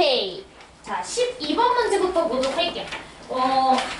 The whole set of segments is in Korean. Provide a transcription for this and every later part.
오케이. 자, 12번 문제부터 보도록 할게요.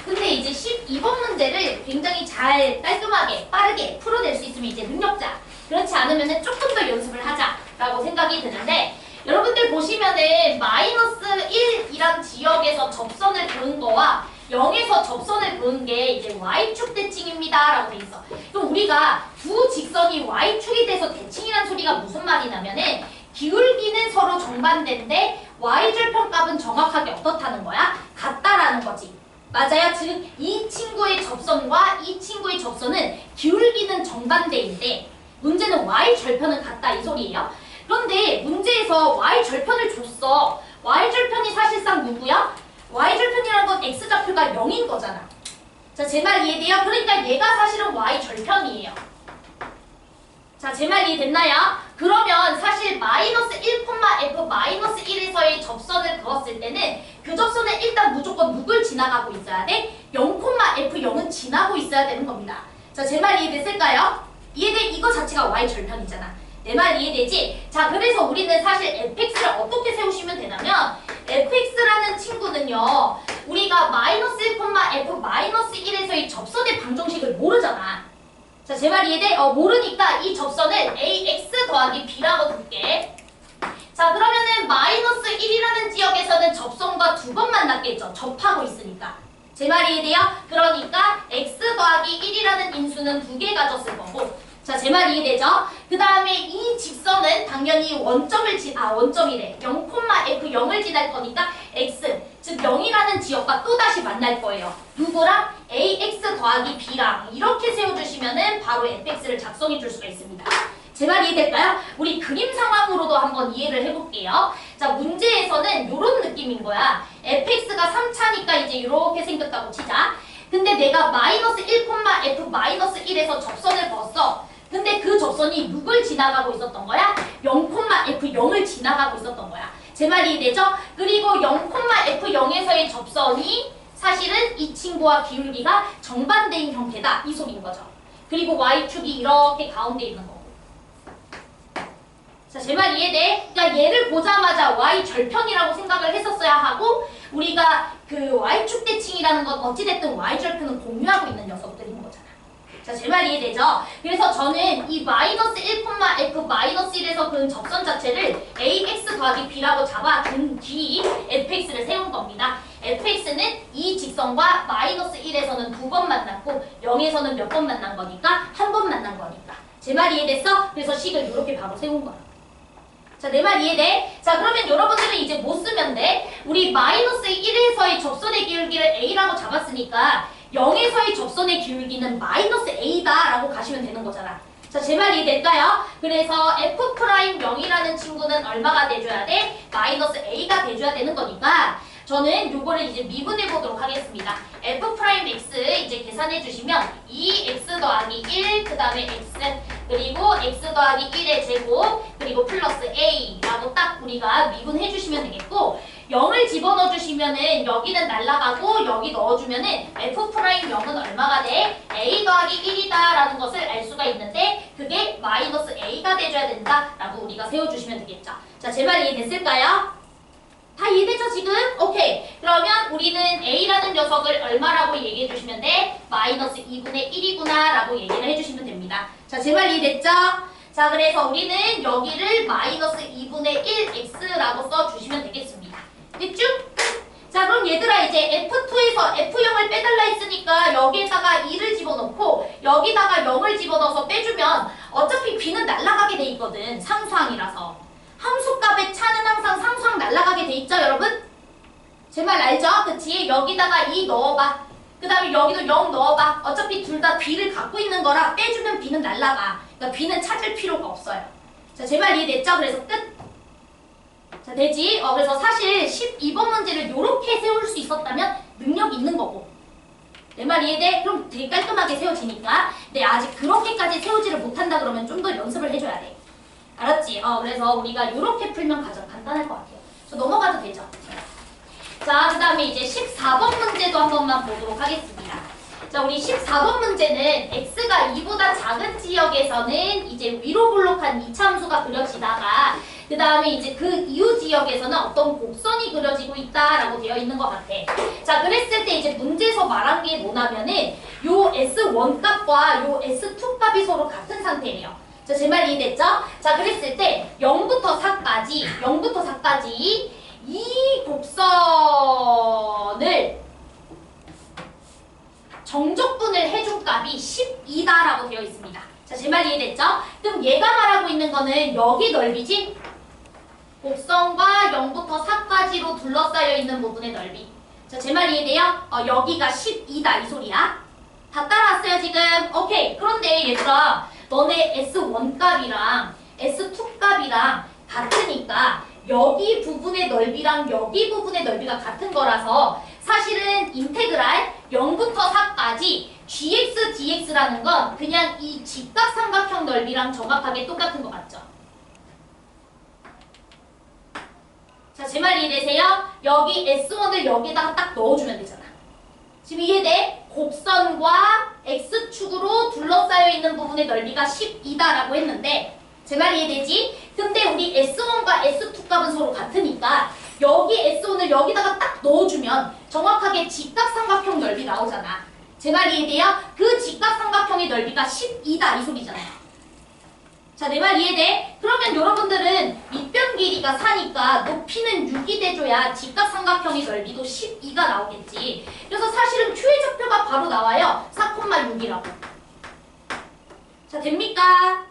근데 이제 12번 문제를 굉장히 잘 깔끔하게 빠르게 풀어낼 수 있으면 이제 능력자. 그렇지 않으면 조금 더 연습을 하자라고 생각이 드는데, 여러분들 보시면은 마이너스 1이란 지역에서 접선을 보는 거와 0에서 접선을 보는 게 이제 y축 대칭입니다 라고 돼 있어. 그럼 우리가 두 직선이 y축이 돼서 대칭이란 소리가 무슨 말이냐면은 기울기는 서로 정반대인데 y절편값은 정확하게 어떻다는 거야? 같다라는 거지. 맞아요. 즉 이 친구의 접선과 이 친구의 접선은 기울기는 정반대인데 문제는 y절편은 같다 이 소리예요. 그런데 문제에서 y절편을 줬어. y절편이 사실상 누구야? y절편이라는 건 x좌표가 0인 거잖아. 자, 제 말 이해돼요? 그러니까 얘가 사실은 y절편이에요. 자, 제 말 이해됐나요? 그러면 사실 마이너스 1,f 마이너스 1에서의 접선을 그었을 때는 그 접선은 일단 무조건 누굴 지나가고 있어야 돼? 0,f 0은 지나고 있어야 되는 겁니다. 자, 제 말 이해됐을까요? 이해돼? 이거 자체가 y절편이잖아. 내 말 이해되지? 자, 그래서 우리는 사실 fx를 어떻게 세우시면 되냐면 fx라는 친구는요, 우리가 마이너스 1,f 마이너스 1에서의 접선의 방정식을 모르잖아. 자, 제 말 이해돼? 모르니까 이 접선을 ax 더하기 b라고 둘게. 자, 그러면은 마이너스 1이라는 지역에서는 접선과 두 번 만났겠죠. 접하고 있으니까. 제 말 이해돼요? 그러니까 x 더하기 1이라는 인수는 두 개 가졌을 거고. 자, 제 말 이해되죠? 그 다음에 이 직선은 당연히 원점이래. 0,f 0을 지날 거니까 x, 즉 0이라는 지역과 또다시 만날 거예요. 누구랑? ax 더하기 b랑 이렇게 세워주시면은 바로 fx를 작성해 줄 수가 있습니다. 제 말 이해될까요? 우리 그림 상황으로도 한번 이해를 해볼게요. 자, 문제에서는 이런 느낌인 거야. fx가 3차니까 이제 이렇게 생겼다고 치자. 근데 내가 마이너스 1,f 마이너스 1에서 접선을 그었어. 근데 그 접선이 누굴 지나가고 있었던 거야? 0,f 0을 지나가고 있었던 거야. 제 말이 이해되죠? 그리고 0,f 0에서의 접선이 사실은 이 친구와 기울기가 정반대인 형태다. 이 소리인 거죠. 그리고 y축이 이렇게 가운데 있는 거고. 자, 제 말 이해돼? 그러니까 얘를 보자마자 y절편이라고 생각을 했었어야 하고, 우리가 그 y축 대칭이라는 건 어찌됐든 y절편은 공유하고 있는 녀석들인 거잖아. 자, 제 말 이해되죠? 그래서 저는 이 마이너스 1,f 마이너스 1에서 그은 접선 자체를 ax 더하기 b라고 잡아둔 뒤 fx를 세운 겁니다. fx는 이 직선과 마이너스 1에서는 두 번 만났고 0에서는 몇 번 만난 거니까 한 번 만난 거니까. 제 말 이해됐어? 그래서 식을 이렇게 바로 세운 거야. 자, 내 말 이해돼? 자, 그러면 여러분들은 이제 못 쓰면 돼. 우리 마이너스 1에서의 접선의 기울기를 a라고 잡았으니까 0에서의 접선의 기울기는 마이너스 a다 라고 가시면 되는 거잖아. 자, 제 말 이해될까요? 그래서 f'0이라는 친구는 얼마가 돼줘야 돼? 마이너스 a가 돼줘야 되는 거니까 저는 요거를 이제 미분해 보도록 하겠습니다. f'x 이제 계산해 주시면 2x 더하기 1, 그 다음에 x, 그리고 x 더하기 1의 제곱, 그리고 플러스 a라고 딱 우리가 미분해 주시면 되겠고, 0을 집어넣어 주시면은 여기는 날라가고 여기 넣어주면은 f'0은 얼마가 돼? a 더하기 1이다 라는 것을 알 수가 있는데 그게 마이너스 a가 돼줘야 된다 라고 우리가 세워주시면 되겠죠. 자, 제 말 이해됐을까요? 다 이해되죠 지금? 오케이. 그러면 우리는 a라는 녀석을 얼마라고 얘기해 주시면 돼? 마이너스 2분의 1이구나 라고 얘기를 해주시면 됩니다. 자, 제 말 이해됐죠? 자, 그래서 우리는 여기를 마이너스 2분의 1x라고 써주시면 되겠습니다. 됐죠? 자, 그럼 얘들아 이제 F2에서 F0을 빼달라 했으니까 여기에다가 2를 집어넣고 여기다가 0을 집어넣어서 빼주면 어차피 b는 날아가게 돼 있거든. 상수항이라서. 함수값의 차는 항상 상수항 날아가게 돼 있죠, 여러분? 제 말 알죠? 그치? 여기다가 2 넣어봐. 그 다음에 여기도 0 넣어봐. 어차피 둘 다 b를 갖고 있는 거라 빼주면 b는 날아가. 그러니까 b는 찾을 필요가 없어요. 자, 제 말 이해됐죠? 그래서 끝. 자, 되지? 그래서 사실 12번 문제를 요렇게 세울 수 있었다면 능력이 있는 거고. 내 말 이해돼? 그럼 되게 깔끔하게 세워지니까. 근데 아직 그렇게까지 세우지를 못한다 그러면 좀 더 연습을 해줘야 돼. 알았지? 그래서 우리가 요렇게 풀면 가장 간단할 것 같아요. 그래서 넘어가도 되죠? 자, 그 다음에 이제 14번 문제도 한 번만 보도록 하겠습니다. 자, 우리 14번 문제는 x가 2보다 작은 지역에서는 이제 위로 볼록한 이차함수가 그려지다가 그 다음에 이제 그 이후 지역에서는 어떤 곡선이 그려지고 있다라고 되어 있는 것 같아. 자, 그랬을 때 이제 문제에서 말한 게 뭐냐면은 요 S1 값과 요 S2 값이 서로 같은 상태예요. 자, 제 말 이해됐죠? 자, 그랬을 때 0부터 4까지 이 곡선을 정적분을 해준 값이 12다라고 되어 있습니다. 자, 제 말 이해됐죠? 그럼 얘가 말하고 있는 거는 여기 넓이지? 곡선과 0부터 4까지로 둘러싸여 있는 부분의 넓이. 자, 제 말 이해돼요? 여기가 12다 이 소리야. 다 따라왔어요 지금? 오케이. 그런데 얘들아, 너네 S1 값이랑 S2 값이랑 같으니까 여기 부분의 넓이랑 여기 부분의 넓이가 같은 거라서 사실은 인테그랄 0부터 4까지 gx, dx라는 건 그냥 이 직각삼각형 넓이랑 정확하게 똑같은 거 맞죠? 자, 제 말 이해되세요? 여기 S1을 여기다가 딱 넣어주면 되잖아. 지금 이해돼? 곡선과 x축으로 둘러싸여 있는 부분의 넓이가 12다라고 했는데 제 말 이해되지? 근데 우리 S1과 S2 값은 서로 같으니까 여기 S1을 여기다가 딱 넣어주면 정확하게 직각삼각형 넓이 나오잖아. 제 말 이해돼요? 그 직각삼각형의 넓이가 12다 이 소리잖아요. 자, 내 말 이해돼? 그러면 여러분들은 밑변 길이가 4니까 높이는 6이 돼줘야 직각삼각형의 넓이도 12가 나오겠지. 그래서 사실은 Q의 좌표가 바로 나와요. 4,6이라고. 자, 됩니까?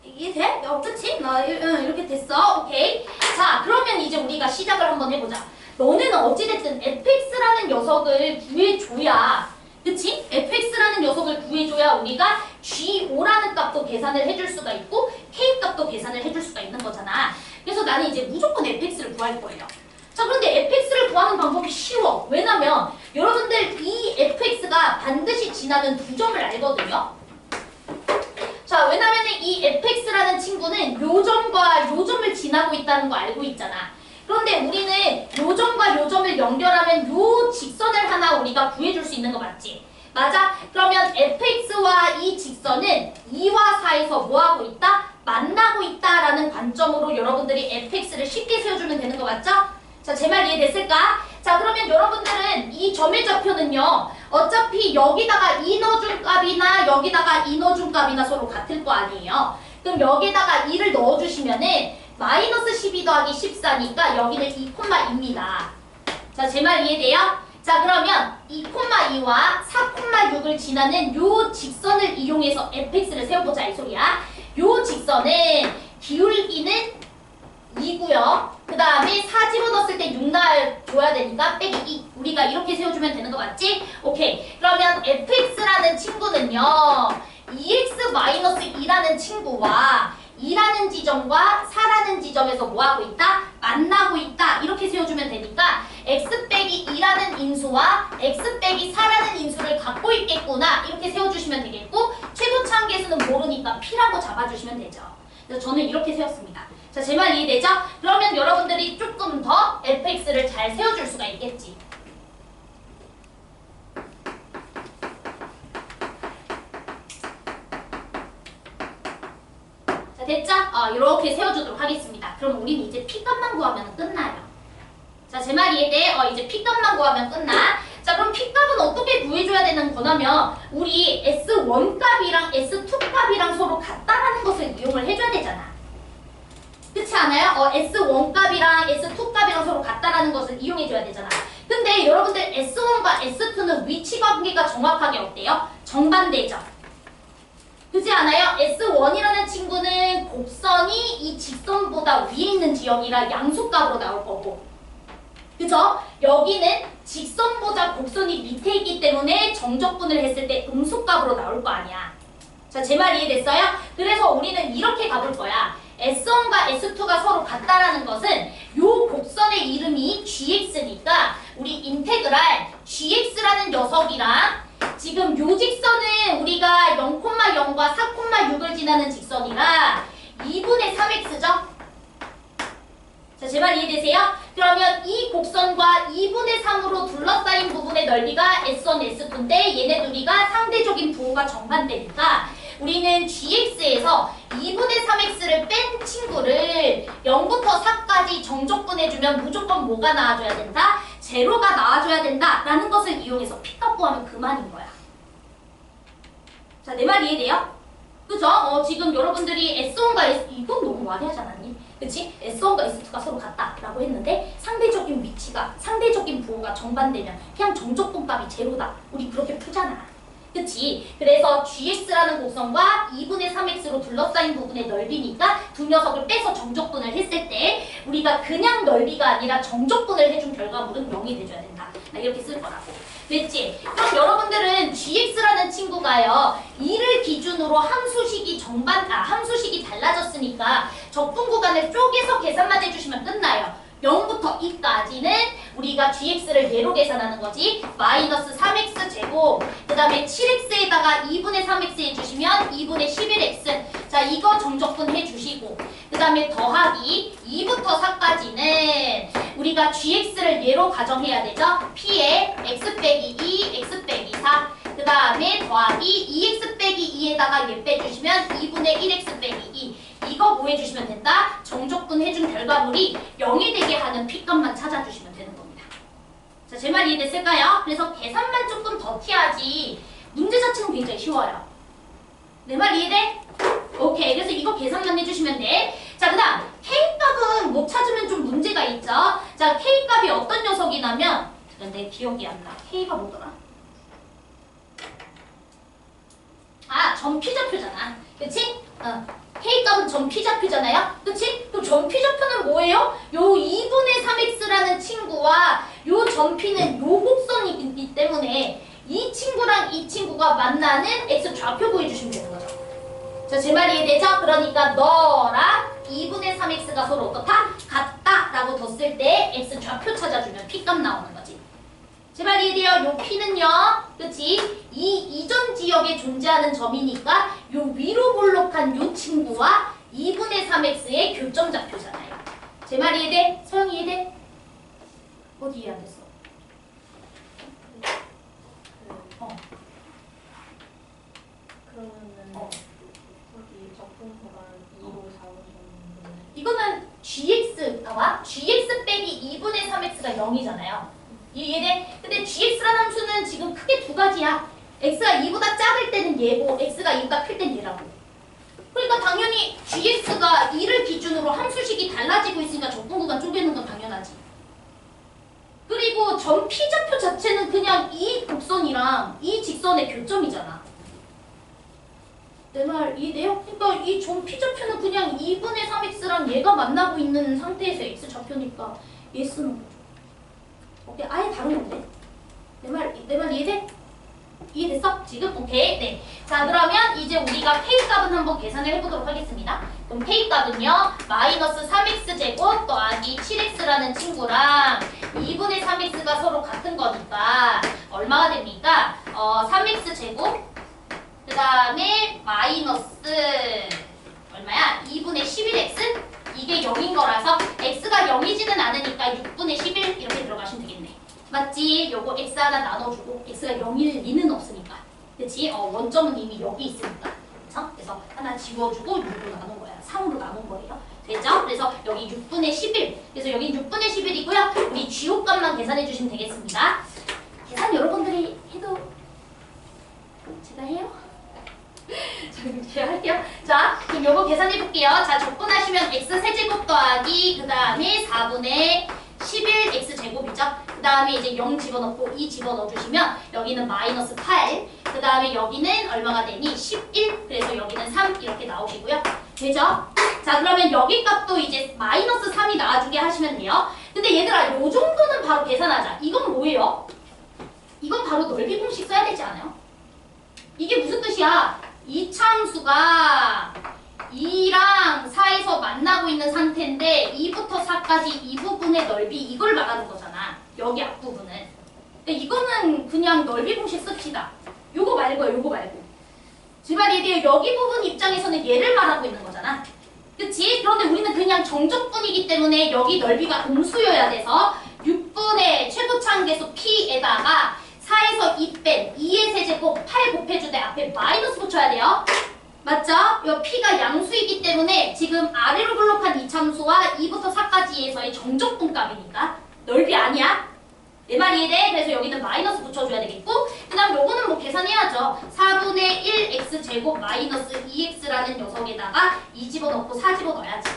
이게 돼? 그치? 이렇게 됐어. 오케이. 자, 그러면 이제 우리가 시작을 한번 해보자. 너네는 어찌됐든 fx라는 녀석을 구해줘야, 그치? fx라는 녀석을 구해줘야 우리가 g5라는 값도 계산을 해줄 수가 있고 k 값도 계산을 해줄 수가 있는 거잖아. 그래서 나는 이제 무조건 fx를 구할 거예요. 자, 그런데 fx를 구하는 방법이 쉬워. 왜냐면 여러분들 이 fx가 반드시 지나는 두 점을 알거든요. 자, 왜냐면 이 fx라는 친구는 요 점과 요 점을 지나고 있다는 거 알고 있잖아. 그런데 우리는 요 점과 요 점을 연결하면 요 직선을 하나 우리가 구해줄 수 있는 거 맞지? 맞아? 그러면 fx와 이 직선은 2와 4에서 뭐하고 있다? 만나고 있다라는 관점으로 여러분들이 fx를 쉽게 세워주면 되는 거 맞죠? 자, 제 말 이해됐을까? 자, 그러면 여러분들은 이 점의 좌표는요, 어차피 여기다가 이 넣어준 값이나 여기다가 이 넣어준 값이나 서로 같을 거 아니에요? 그럼 여기다가 2를 넣어주시면은 마이너스 12 더하기 14니까 여기는 2,2입니다. 자, 제 말 이해돼요? 자, 그러면 2,2와 4,6을 지나는 요 직선을 이용해서 fx를 세워보자 이 소리야. 요 직선은 기울기는 2고요. 그 다음에 4 집어넣었을 때 6 나와줘야 되니까 빼기 2. 우리가 이렇게 세워주면 되는 거 맞지? 오케이. 그러면 fx라는 친구는요, 2x-2라는 친구와 2라는 지점과 4라는 지점에서 뭐하고 있다? 만나고 있다. 이렇게 세워주면 되니까 x 빼기 2라는 인수와 x 빼기 4라는 인수를 갖고 있겠구나. 이렇게 세워주시면 되겠고, 최고차 한계수는 모르니까 p라고 잡아주시면 되죠. 그래서 저는 이렇게 세웠습니다. 자, 제 말 이해되죠? 그러면 여러분들이 조금 더 fx를 잘 세워줄 수가 있겠지. 자, 됐죠? 이렇게 세워주도록 하겠습니다. 그럼 우리는 이제 p값만 구하면 끝나요. 자, 제 말 이해돼? 이제 p값만 구하면 끝나. 자, 그럼 p값은 어떻게 구해줘야 되는 거냐면 우리 S1 값이랑 S2 값이랑 서로 같다라는 것을 이용을 해줘야 되잖아. 그렇지 않아요? S1 값이랑 S2 값이랑 서로 같다라는 것을 이용해줘야 되잖아. 근데 여러분들 S1과 S2는 위치 관계가 정확하게 어때요? 정반대죠. 그렇지 않아요? S1이라는 친구는 곡선이 이 직선보다 위에 있는 지역이라 양수값으로 나올 거고, 그죠? 여기는 직선보다 곡선이 밑에 있기 때문에 정적분을 했을 때 음수값으로 나올 거 아니야. 자, 제 말 이해됐어요? 그래서 우리는 이렇게 가볼 거야. S1과 S2가 서로 같다라는 것은 요 곡선의 이름이 gx니까 우리 인테그랄 gx라는 녀석이랑 지금 요 직선은 우리가 0,0과 4,6을 지나는 직선이라 2분의 3x죠? 자, 제 말 이해되세요? 그러면 이 곡선과 2분의 3으로 둘러싸인 부분의 넓이가 S1, S2인데 얘네 둘이가 상대적인 부호가 정반대니까 우리는 gx에서 2분의 3x를 뺀 친구를 0부터 4까지 정적분해주면 무조건 뭐가 나와줘야 된다? 제로가 나와줘야 된다 라는 것을 이용해서 픽업 구하면 그만인 거야. 자, 내 말 이해돼요? 그죠? 지금 여러분들이 S1과 S, 이건 너무 와리하지 않았니? 그치? S1과 S2가 서로 같다라고 했는데 상대적인 위치가, 상대적인 부호가 정반되면 그냥 정적분값이 제로다. 우리 그렇게 풀잖아. 그치? 그래서 gx라는 곡선과 2분의 3x로 둘러싸인 부분의 넓이니까 두 녀석을 빼서 정적분을 했을 때 우리가 그냥 넓이가 아니라 정적분을 해준 결과물은 0이 돼줘야 된다. 나 이렇게 쓸 거라고. 됐지? 그럼 여러분들은 gx라는 친구가요. 2를 기준으로 함수식이 달라졌으니까 적분 구간을 쪼개서 계산만 해주시면 끝나요. 0부터 2까지는 우리가 gx를 예로 계산하는 거지. 마이너스 3x 제곱 그 다음에 7x에다가 2분의 3x 해주시면 2분의 11x. 자, 이거 정적분 해주시고 그 다음에 더하기 2부터 4까지는 우리가 gx를 예로 가정해야 되죠. p에 x 빼기 2, x 빼기 4. 그 다음에 더하기 2x 빼기 2에다가 얘 빼주시면 2분의 1x 빼기 2. 이거 뭐 해주시면 된다? 정적분 해준 결과물이 0이 되게 하는 p값만 찾아주시면 되는 겁니다. 자, 제 말 이해됐을까요? 그래서 계산만 조금 더 티하지 문제 자체는 굉장히 쉬워요. 내 말 이해돼? 오케이. 그래서 이거 계산만 해주시면 돼. 자, 그 다음 K값은 못 찾으면 좀 문제가 있죠. 자, K값이 어떤 녀석이냐면 내 기억이 안 나. K가 뭐더라? 아, 전피좌표잖아. 그치? K값은 전피좌표잖아요. 그치? 또 전피좌표는 뭐예요? 요 2분의 3x라는 친구와 요 전피는 요 곡선이기 때문에 이 친구랑 이 친구가 만나는 x 좌표 구해주시면 되는 거죠. 자, 제 말이 이해되죠? 그러니까 너랑 2분의 3x가 서로 어떻다? 같다 라고 뒀을 때 x 좌표 찾아주면 p값 나오는 거지. 제 말 이해돼요? 요 p는요, 그치? 이 이전 지역에 존재하는 점이니까 요 위로 볼록한 요 친구와 2분의 3x의 교점 좌표잖아요. 제 말 이해돼? 서영 이해돼? 어디 이해 안 됐어? 그러면은 여기 적분보다 2로 잡으셨는데 이거는 gx와 gx 빼기 2분의 3x가 0이잖아요. 이해돼? 근데 gx라는 함수는 지금 크게 두 가지야. x가 2보다 작을 때는 얘고 x가 2보다 클 땐 얘라고. 그러니까 당연히 gx가 2를 기준으로 함수식이 달라지고 있으니까 적분 구간 쪼개는 건 당연하지. 그리고 점 p좌표 자체는 그냥 이 곡선이랑 이 직선의 교점이잖아. 내 말 이해돼요? 그러니까 이 점 p좌표는 그냥 2분의 3x랑 얘가 만나고 있는 상태에서 x 좌표니까 얘 쓰는 거죠. 오케이, 아예 다른 건데. 내 말 이해돼? 이해됐어? 지금? 오케이. 네. 자, 그러면 이제 우리가 K값은 한번 계산을 해보도록 하겠습니다. 그럼 K값은요, 마이너스 3x 제곱 더하기 7x라는 친구랑 2분의 3x가 서로 같은 거니까 얼마가 됩니까? 3x 제곱 그 다음에 마이너스 얼마야? 2분의 11x? 이게 0인 거라서 x가 0이지는 않으니까 6분의 11 이렇게 들어가시면 되겠네. 맞지? 요거 x 하나 나눠주고 x가 0일 리는 없으니까. 그치? 원점은 이미 여기 있으니까. 그쵸? 그래서 하나 지워주고 6으로 나눈 거야. 3으로 나눈 거예요. 되죠? 그래서 여기 6분의 11. 그래서 여기 6분의 11이고요. 우리 GO값만 계산해 주시면 되겠습니다. 계산 여러분들이 해도 제가 해요? 제가 할게요. 자, 그럼 요거 계산해 볼게요. 자, 적분하시면 x 세제곱 더하기 그 다음에 4분의 11 x 제곱이죠. 그 다음에 이제 0 집어넣고 2 집어넣어 주시면 여기는 마이너스 8. 그 다음에 여기는 얼마가 되니? 11. 그래서 여기는 3 이렇게 나오시고요. 되죠? 자, 그러면 여기 값도 이제 마이너스 3이 나와주게 하시면 돼요. 근데 얘들아, 요 정도는 바로 계산하자. 이건 뭐예요? 이건 바로 넓이 공식 써야 되지 않아요? 이게 무슨 뜻이야? 이 참수가 2랑 4에서 만나고 있는 상태인데 2부터 4까지 이 부분의 넓이 이걸 말하는 거잖아. 여기 앞부분은. 근데 이거는 그냥 넓이 공식 씁시다. 요거 말고요. 요거 말고. 제 말이 이래요. 여기 부분 입장에서는 얘를 말하고 있는 거잖아. 그치? 그런데 우리는 그냥 정적분이기 때문에 여기 넓이가 음수여야 돼서 6분의 최고차항계수 p에다가 4에서 2 뺀 2의 세제곱 8 곱해주되 앞에 마이너스 붙여야 돼요. 맞죠? 이 P가 양수이기 때문에 지금 아래로 블록한 이참수와 2부터 4까지에서의 정적분값이니까 넓이 아니야? 내 말 이해돼? 그래서 여기는 마이너스 붙여줘야 되겠고 그 다음 요거는 뭐 계산해야죠. 4분의 1x제곱 마이너스 2x라는 녀석에다가 2 집어넣고 4 집어넣어야지.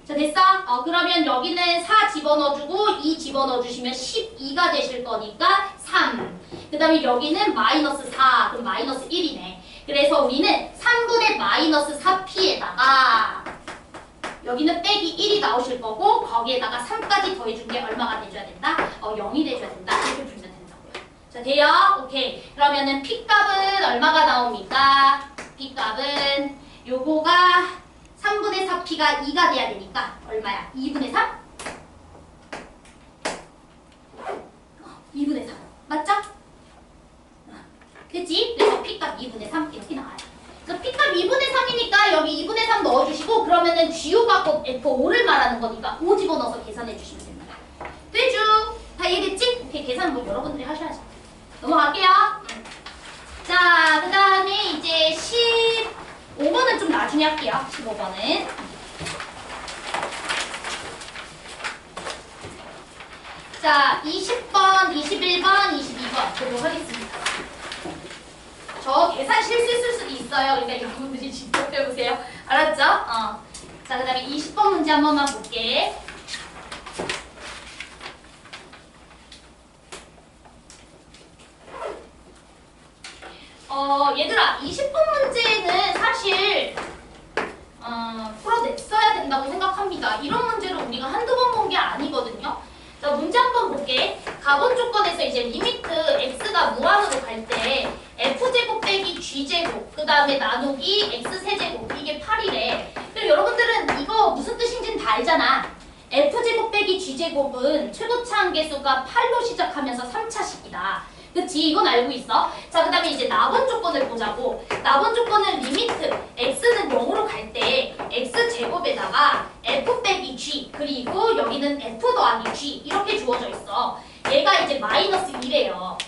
자 됐어? 그러면 여기는 4 집어넣어주고 2 집어넣어주시면 12가 되실 거니까 3. 그 다음에 여기는 마이너스 4. 그럼 마이너스 1이네. 그래서 우리는 3분의 마이너스 4p에다가 여기는 빼기 1이 나오실 거고 거기에다가 3까지 더해준 게 얼마가 돼줘야 된다? 0이 돼줘야 된다. 이렇게 풀면 된다고요. 자 돼요? 오케이. 그러면은 p값은 얼마가 나옵니까? p값은 요거가 3분의 4p가 2가 돼야 되니까 얼마야? 2분의 3? 2분의 3. 맞죠? 됐지? 그래서 p값 2분의 3 이렇게 나와요. 그래서 p값 2분의 3이니까 여기 2분의 3 넣어주시고 그러면은 G5가 곧 F5를 말하는 거니까 5 집어넣어서 계산해 주시면 됩니다. 되죠? 다 이해됐지? 오케이, 계산 뭐 여러분들이 하셔야죠. 넘어갈게요. 자, 그 다음에 이제 15번은 좀 나중에 할게요. 15번은. 자, 20번, 21번, 22번 보도록 하겠습니다. 저 계산 실수 있을 수도 있어요. 그러니까 여러분들이 직접 해보세요. 알았죠? 자, 그 다음에 20번 문제 한 번만 볼게. 얘들아, 20번 문제는 사실 풀어냈어야 된다고 생각합니다. 이런 문제를 우리가 한두 번 본 게 아니거든요. 자, 문제 한번 볼게. 가본 조건에서 이제 리미트 x가 무한으로 갈 때 f제곱 빼기 g제곱 그 다음에 나누기 x세제곱 이게 8이래. 그럼 여러분들은 이거 무슨 뜻인지는 다 알잖아. f제곱 빼기 g제곱은 최고차 한계수가 8로 시작하면서 3차식이다. 그치? 이건 알고 있어. 자, 그 다음에 이제 나번 조건을 보자고. 나번 조건은 리미트 x는 0으로 갈 때 x제곱에다가 f 빼기 g 그리고 여기는 f 더하기 g 이렇게 주어져 있어. 얘가 이제 마이너스 1이에요.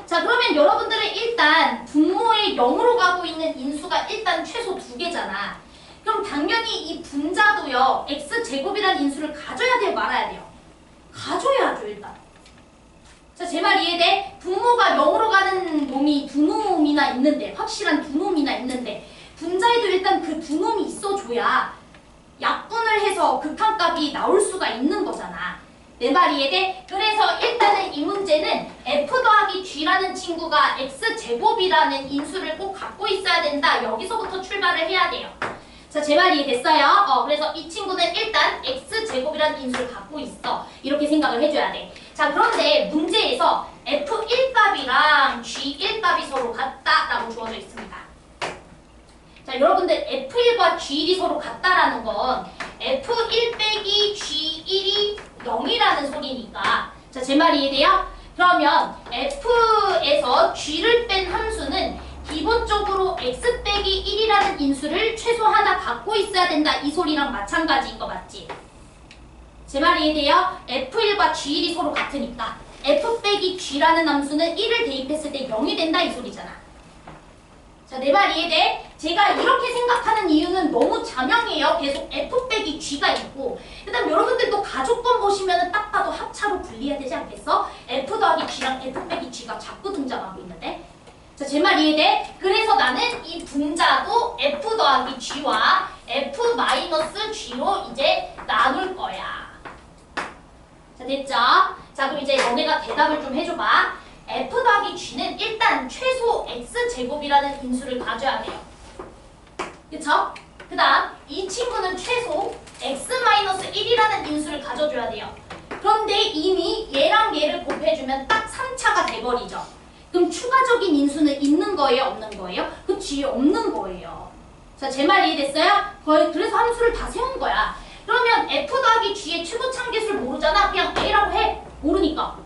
자, 그러면 여러분들은 일단 분모의 0으로 가고 있는 인수가 일단 최소 2개잖아. 그럼 당연히 이 분자도요. x제곱이라는 인수를 가져야 돼요? 말아야 돼요? 가져야죠 일단. 자, 제 말 이해돼? 분모가 0으로 가는 놈이 두 놈이나 있는데 확실한 두 놈이나 있는데 분자에도 일단 그 두 놈이 있어줘야 약분을 해서 극한값이 나올 수가 있는 거잖아. 내 말 이해돼? 그래서 일단은 이 문제는 f 더하기 g라는 친구가 x제곱이라는 인수를 꼭 갖고 있어야 된다. 여기서부터 출발을 해야 돼요. 자, 제 말 이해됐어요? 그래서 이 친구는 일단 x제곱이라는 인수를 갖고 있어. 이렇게 생각을 해줘야 돼. 자, 그런데 문제에서 f1값이랑 g1값이 서로 같다라고 주어져 있습니다. 자, 여러분들 f1과 g1이 서로 같다라는 건 f1 빼기 g1이 0이라는 소리니까. 자, 제 말 이해돼요? 그러면 f에서 g를 뺀 함수는 기본적으로 x 빼기 1이라는 인수를 최소 하나 갖고 있어야 된다. 이 소리랑 마찬가지인 거 맞지? 제 말 이해돼요? f1과 g1이 서로 같으니까 f 빼기 g라는 함수는 1을 대입했을 때 0이 된다 이 소리잖아. 자, 내 말 이해돼? 제가 이렇게 생각하는 이유는 너무 자명해요. 계속 f 빼기 g가 있고 그 다음 여러분들도 가족권 보시면 딱 봐도 합차로 분리해야 되지 않겠어? f 더하기 g랑 f 빼기 g가 자꾸 등장하고 있는데. 자, 제 말 이해돼? 그래서 나는 이 분자도 f 더하기 g와 f 마이너스 g로 이제 나눌 거야. 자, 됐죠? 자, 그럼 이제 너네가 대답을 좀 해줘봐. f 더하기 g는 일단 최소 x제곱이라는 인수를 가져야 돼요. 그쵸? 그 다음 이 친구는 최소 x-1이라는 인수를 가져줘야 돼요. 그런데 이미 얘랑 얘를 곱해주면 딱 3차가 돼버리죠. 그럼 추가적인 인수는 있는 거예요? 없는 거예요? 그치, 없는 거예요. 자, 제 말 이해됐어요? 거의 그래서 함수를 다 세운 거야. 그러면 f 더하기 g의 최고차 한계수를 모르잖아? 그냥 a라고 해. 모르니까.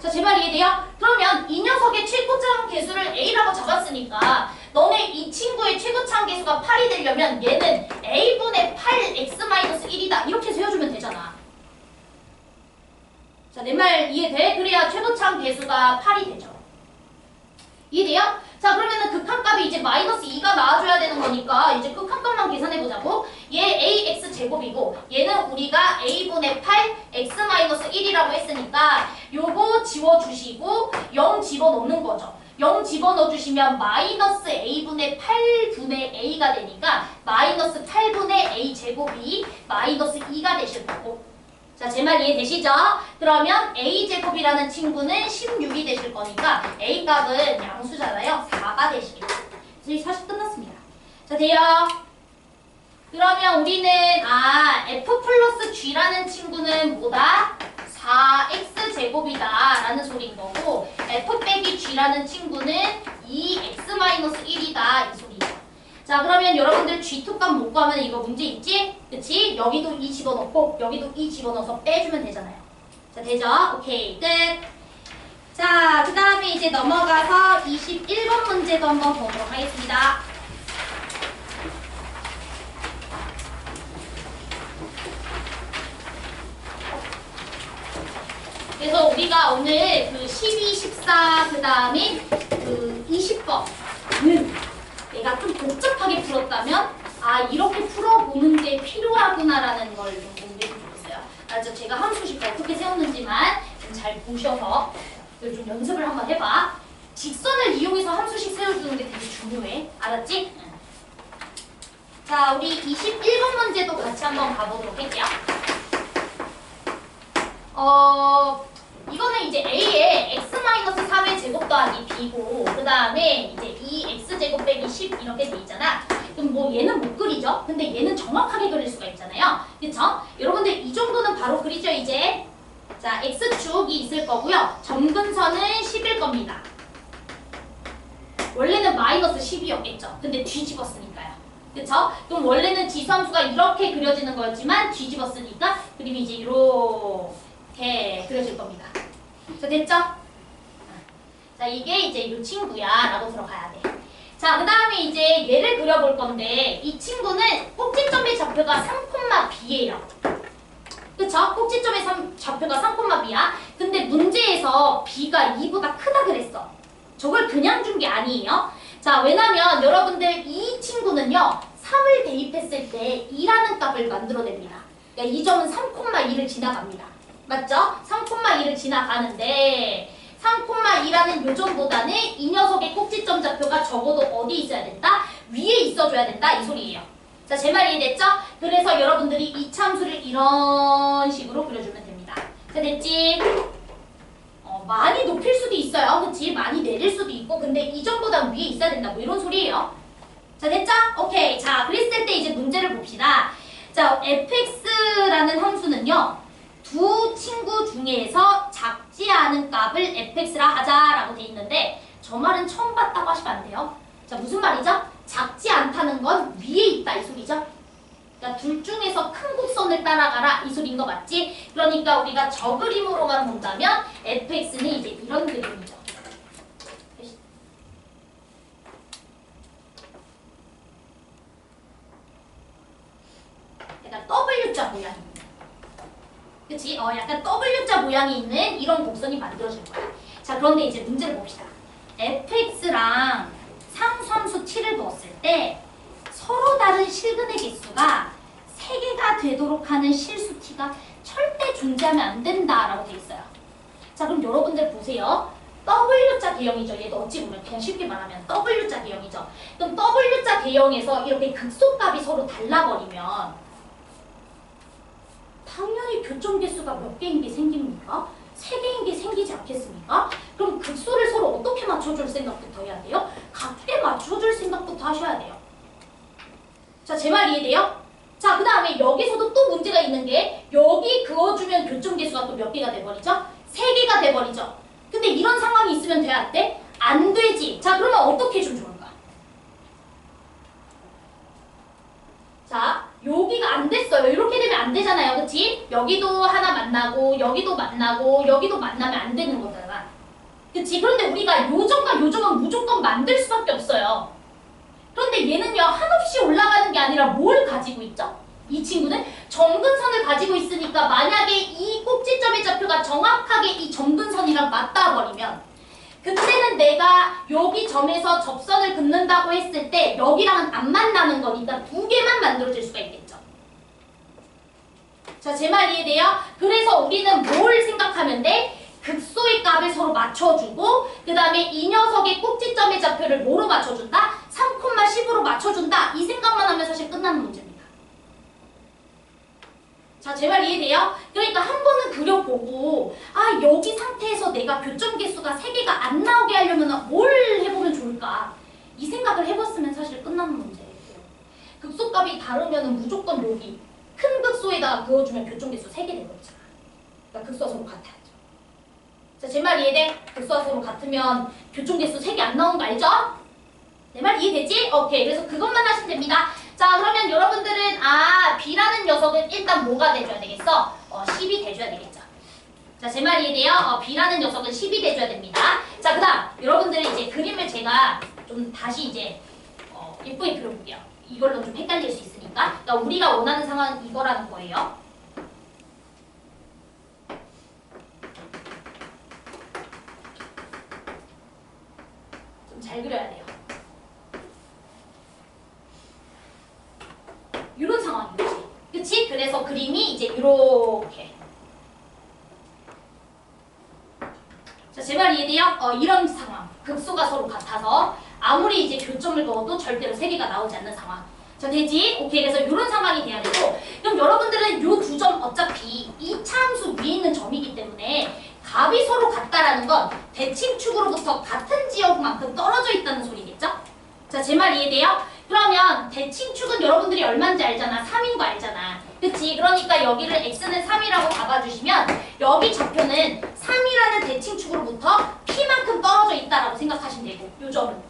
자, 제 말 이해돼요? 그러면 이 녀석의 최고차 한계수를 a라고 잡았으니까 너네 이 친구의 최고차 한계수가 8이 되려면 얘는 a분의 8x-1이다. 이렇게 세워주면 되잖아. 자, 내 말 이해돼? 그래야 최고차 한계수가 8이 되죠. 이해돼요? 자, 그러면은 극한값이 이제 마이너스 2가 나와줘야 되는 거니까 이제 극한값만 계산해보자고. 얘 ax 제곱이고 얘는 우리가 a분의 8 x 마이너스 1이라고 했으니까 요거 지워주시고 0 집어넣는 거죠. 0 집어넣어주시면 마이너스 a분의 8분의 a가 되니까 마이너스 8분의 a 제곱이 마이너스 2가 되실 거고. 자, 제 말 이해되시죠? 그러면 a제곱이라는 친구는 16이 되실 거니까 a값은 양수잖아요. 4가 되시겠죠. 그래서 사실 끝났습니다. 자, 돼요? 그러면 우리는 f 플러스 g라는 친구는 뭐다? 4x 제곱이다 라는 소리인 거고 f 빼기 g라는 친구는 2x-1이다 이 소리죠. 자, 그러면 여러분들 G2값 못 구하면 이거 문제 있지? 그치? 여기도 2 집어넣고 여기도 2 집어넣어서 빼주면 되잖아요. 자, 되죠? 오케이, 끝. 자, 그 다음에 이제 넘어가서 21번 문제도 한번 보도록 하겠습니다. 그래서 우리가 오늘 그 12, 14, 그 다음에 그 20번은 내가 좀 복잡하게 풀었다면 이렇게 풀어보는 게 필요하구나라는 걸 좀 공부해 주셨어요. 알죠? 제가 함수식 어떻게 세웠는지만 좀 잘 보셔서 좀 연습을 한번 해봐. 직선을 이용해서 함수식 세워주는 게 되게 중요해. 알았지? 응. 자, 우리 21번 문제도 같이 한번 가보도록 할게요. 이거는 이제 A에 x-3의 제곱 더하기 b고 그 다음에 이제 2x제곱 빼기 10 이렇게 돼 있잖아. 그럼 뭐 얘는 못 그리죠? 근데 얘는 정확하게 그릴 수가 있잖아요. 그쵸? 여러분들 이 정도는 바로 그리죠 이제? 자, x축이 있을 거고요. 점근선은 10일 겁니다. 원래는 마이너스 10이었겠죠? 근데 뒤집었으니까요. 그쵸? 그럼 원래는 지수함수가 이렇게 그려지는 거였지만 뒤집었으니까 그림이 이제 이렇게 그려질 겁니다. 자, 됐죠? 자, 이게 이제 이 친구야 라고 들어가야 돼. 자, 그 다음에 이제 얘를 그려볼 건데 이 친구는 꼭지점의 좌표가 3,b예요. 그쵸? 꼭지점의 좌표가 3,b야. 근데 문제에서 b가 2보다 크다 그랬어. 저걸 그냥 준 게 아니에요. 자, 왜냐면 여러분들 이 친구는요 3을 대입했을 때 2라는 값을 만들어냅니다. 그러니까 이 점은 3,2를 지나갑니다. 맞죠? 3,2를 지나가는데 3,2라는 요점보다는 이 녀석의 꼭지점 좌표가 적어도 어디 있어야 된다? 위에 있어줘야 된다 이 소리예요. 자, 제 말 이해됐죠? 그래서 여러분들이 이 참수를 이런 식으로 그려주면 됩니다. 자, 됐지? 많이 높일 수도 있어요. 그치? 많이 내릴 수도 있고 근데 이 점보다 위에 있어야 된다 뭐 이런 소리예요. 자, 됐죠? 오케이. 자, 그랬을 때 이제 문제를 봅시다. 자, fx라는 함수는요 두 친구 중에서 작지 않은 값을 fx라 하자라고 돼 있는데 저 말은 처음 봤다고 하시면 안 돼요. 자, 무슨 말이죠? 작지 않다는 건 위에 있다 이 소리죠. 그러니까 둘 중에서 큰 곡선을 따라가라 이 소리인 거 맞지? 그러니까 우리가 저 그림으로만 본다면 fx는 이제 이런 그림이죠. 약간 W자 모양입니다. 그치? 약간 W자 모양이 있는 이런 곡선이 만들어질 거야. 자, 그런데 이제 문제를 봅시다. fx랑 상수함수 t를 두었을 때 서로 다른 실근의 개수가 3개가 되도록 하는 실수 t가 절대 존재하면 안 된다라고 돼 있어요. 자, 그럼 여러분들 보세요. W자 개형이죠. 얘도 어찌 보면 그냥 쉽게 말하면 W자 개형이죠. 그럼 W자 개형에서 이렇게 극소값이 서로 달라버리면 당연히 교점 개수가 몇 개인 게 생깁니까? 3개인 게 생기지 않겠습니까? 그럼 극소를 서로 어떻게 맞춰줄 생각부터 해야 돼요? 같게 맞춰줄 생각부터 하셔야 돼요. 자, 제 말 이해돼요? 자, 그 다음에 여기서도 또 문제가 있는 게 여기 그어주면 교점 개수가 또 몇 개가 돼버리죠? 3개가 돼버리죠. 근데 이런 상황이 있으면 돼야 안 돼? 안 되지. 자, 그러면 어떻게 해주면 좋을까? 자, 여기가 안 됐어요. 이렇게 되면 안 되잖아요. 그치? 여기도 하나 만나고 여기도 만나고 여기도 만나면 안 되는 거잖아. 그치? 그런데 우리가 요점과 요점은 무조건 만들 수밖에 없어요. 그런데 얘는요 한없이 올라가는 게 아니라 뭘 가지고 있죠? 이 친구는 점근선을 가지고 있으니까 만약에 이 꼭지점의 좌표가 정확하게 이 점근선이랑 맞닿아 버리면 그때는 내가 여기 점에서 접선을 긋는다고 했을 때 여기랑은 안 만나는 거니까 두 개만 만들어질 수가 있겠죠. 자, 제 말 이해돼요? 그래서 우리는 뭘 생각하면 돼? 극소의 값을 서로 맞춰주고 그 다음에 이 녀석의 꼭지점의 좌표를 뭐로 맞춰준다? 3,10으로 맞춰준다. 이 생각만 하면 사실 끝나는 문제입니다. 자, 제 말 이해돼요? 그러니까 한 번은 그려보고 아, 여기 상태에서 내가 교점 개수가 3개가 안 나오게 하려면 뭘 해보면 좋을까? 이 생각을 해봤으면 사실 끝나는 문제예요. 극소값이 다르면 무조건 여기 큰 극소에다가 그어주면 교점 개수 3개 되거든요. 그러니까 극소가 서로 같아야죠. 자, 제 말 이해돼? 극소가 서로 같으면 교점 개수 3개 안 나오는 거 알죠? 내 말 이해되지? 오케이. 그래서 그것만 하시면 됩니다. 자, 그러면 여러분들은 B라는 녀석은 일단 뭐가 돼줘야 되겠어? 10이 돼줘야 되겠죠. 자, 제 말 이해돼요? B라는 녀석은 10이 돼줘야 됩니다. 자, 그 다음 여러분들이 이제 그림을 제가 좀 다시 이제 예쁘게 그려볼게요. 이걸로 좀 헷갈릴 수 있으니까. 그러니까 우리가 원하는 상황은 이거라는 거예요. 좀 잘 그려야 돼요. 이런 상황인 거지. 그치? 그래서 그림이 이제 이렇게. 자, 제 말 이해돼요? 이런 상황. 극소가 서로 같아서 아무리 이제 교점을 그어도 절대로 3개가 나오지 않는 상황. 자, 되지? 오케이. 그래서 이런 상황이 돼야 되고 그럼 여러분들은 요 두 점 어차피 이 차함수 위에 있는 점이기 때문에 값이 서로 같다라는 건 대칭축으로부터 같은 지역만큼 떨어져 있다는 소리겠죠? 자, 제 말 이해돼요? 그러면 대칭축은 여러분들이 얼마인지 알잖아. 3인 거 알잖아. 그치? 그러니까 여기를 x는 3이라고 잡아주시면 여기 좌표는 3이라는 대칭축으로부터 p만큼 떨어져 있다라고 생각하시면 되고 요 점은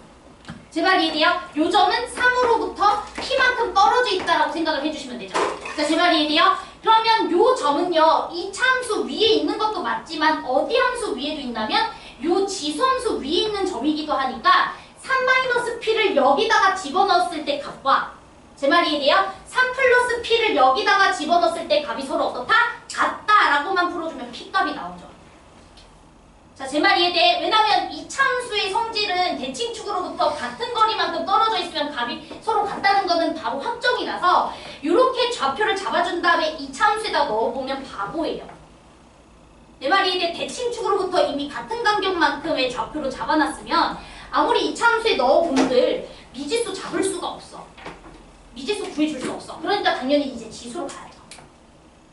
제 말 이해돼요? 요 점은 3으로부터 p만큼 떨어져 있다라고 생각을 해주시면 되죠. 자, 제 말 이해돼요? 그러면 요 점은요 이 차함수 위에 있는 것도 맞지만 어디 함수 위에도 있냐면 요 지수함수 위에 있는 점이기도 하니까 3-p를 여기다가 집어넣었을 때 값과 제 말이 이해돼요? 3+p를 여기다가 집어넣었을 때 값이 서로 어떻다? 같다라고만 풀어주면 p값이 나오죠. 자, 제 말 이해돼? 왜냐면 이 차함수의 성질은 대칭축으로부터 같은 거리만큼 떨어져 있으면 값이 서로 같다는 거는 바로 확정이라서 이렇게 좌표를 잡아준 다음에 이 차함수에다 넣어보면 바보예요. 내 말이 이해돼? 대칭축으로부터 이미 같은 간격만큼의 좌표로 잡아놨으면 아무리 이 차함수에 넣어본들 미지수 잡을 수가 없어. 미지수 구해줄 수 없어. 그러니까 당연히 이제 지수로 가야죠.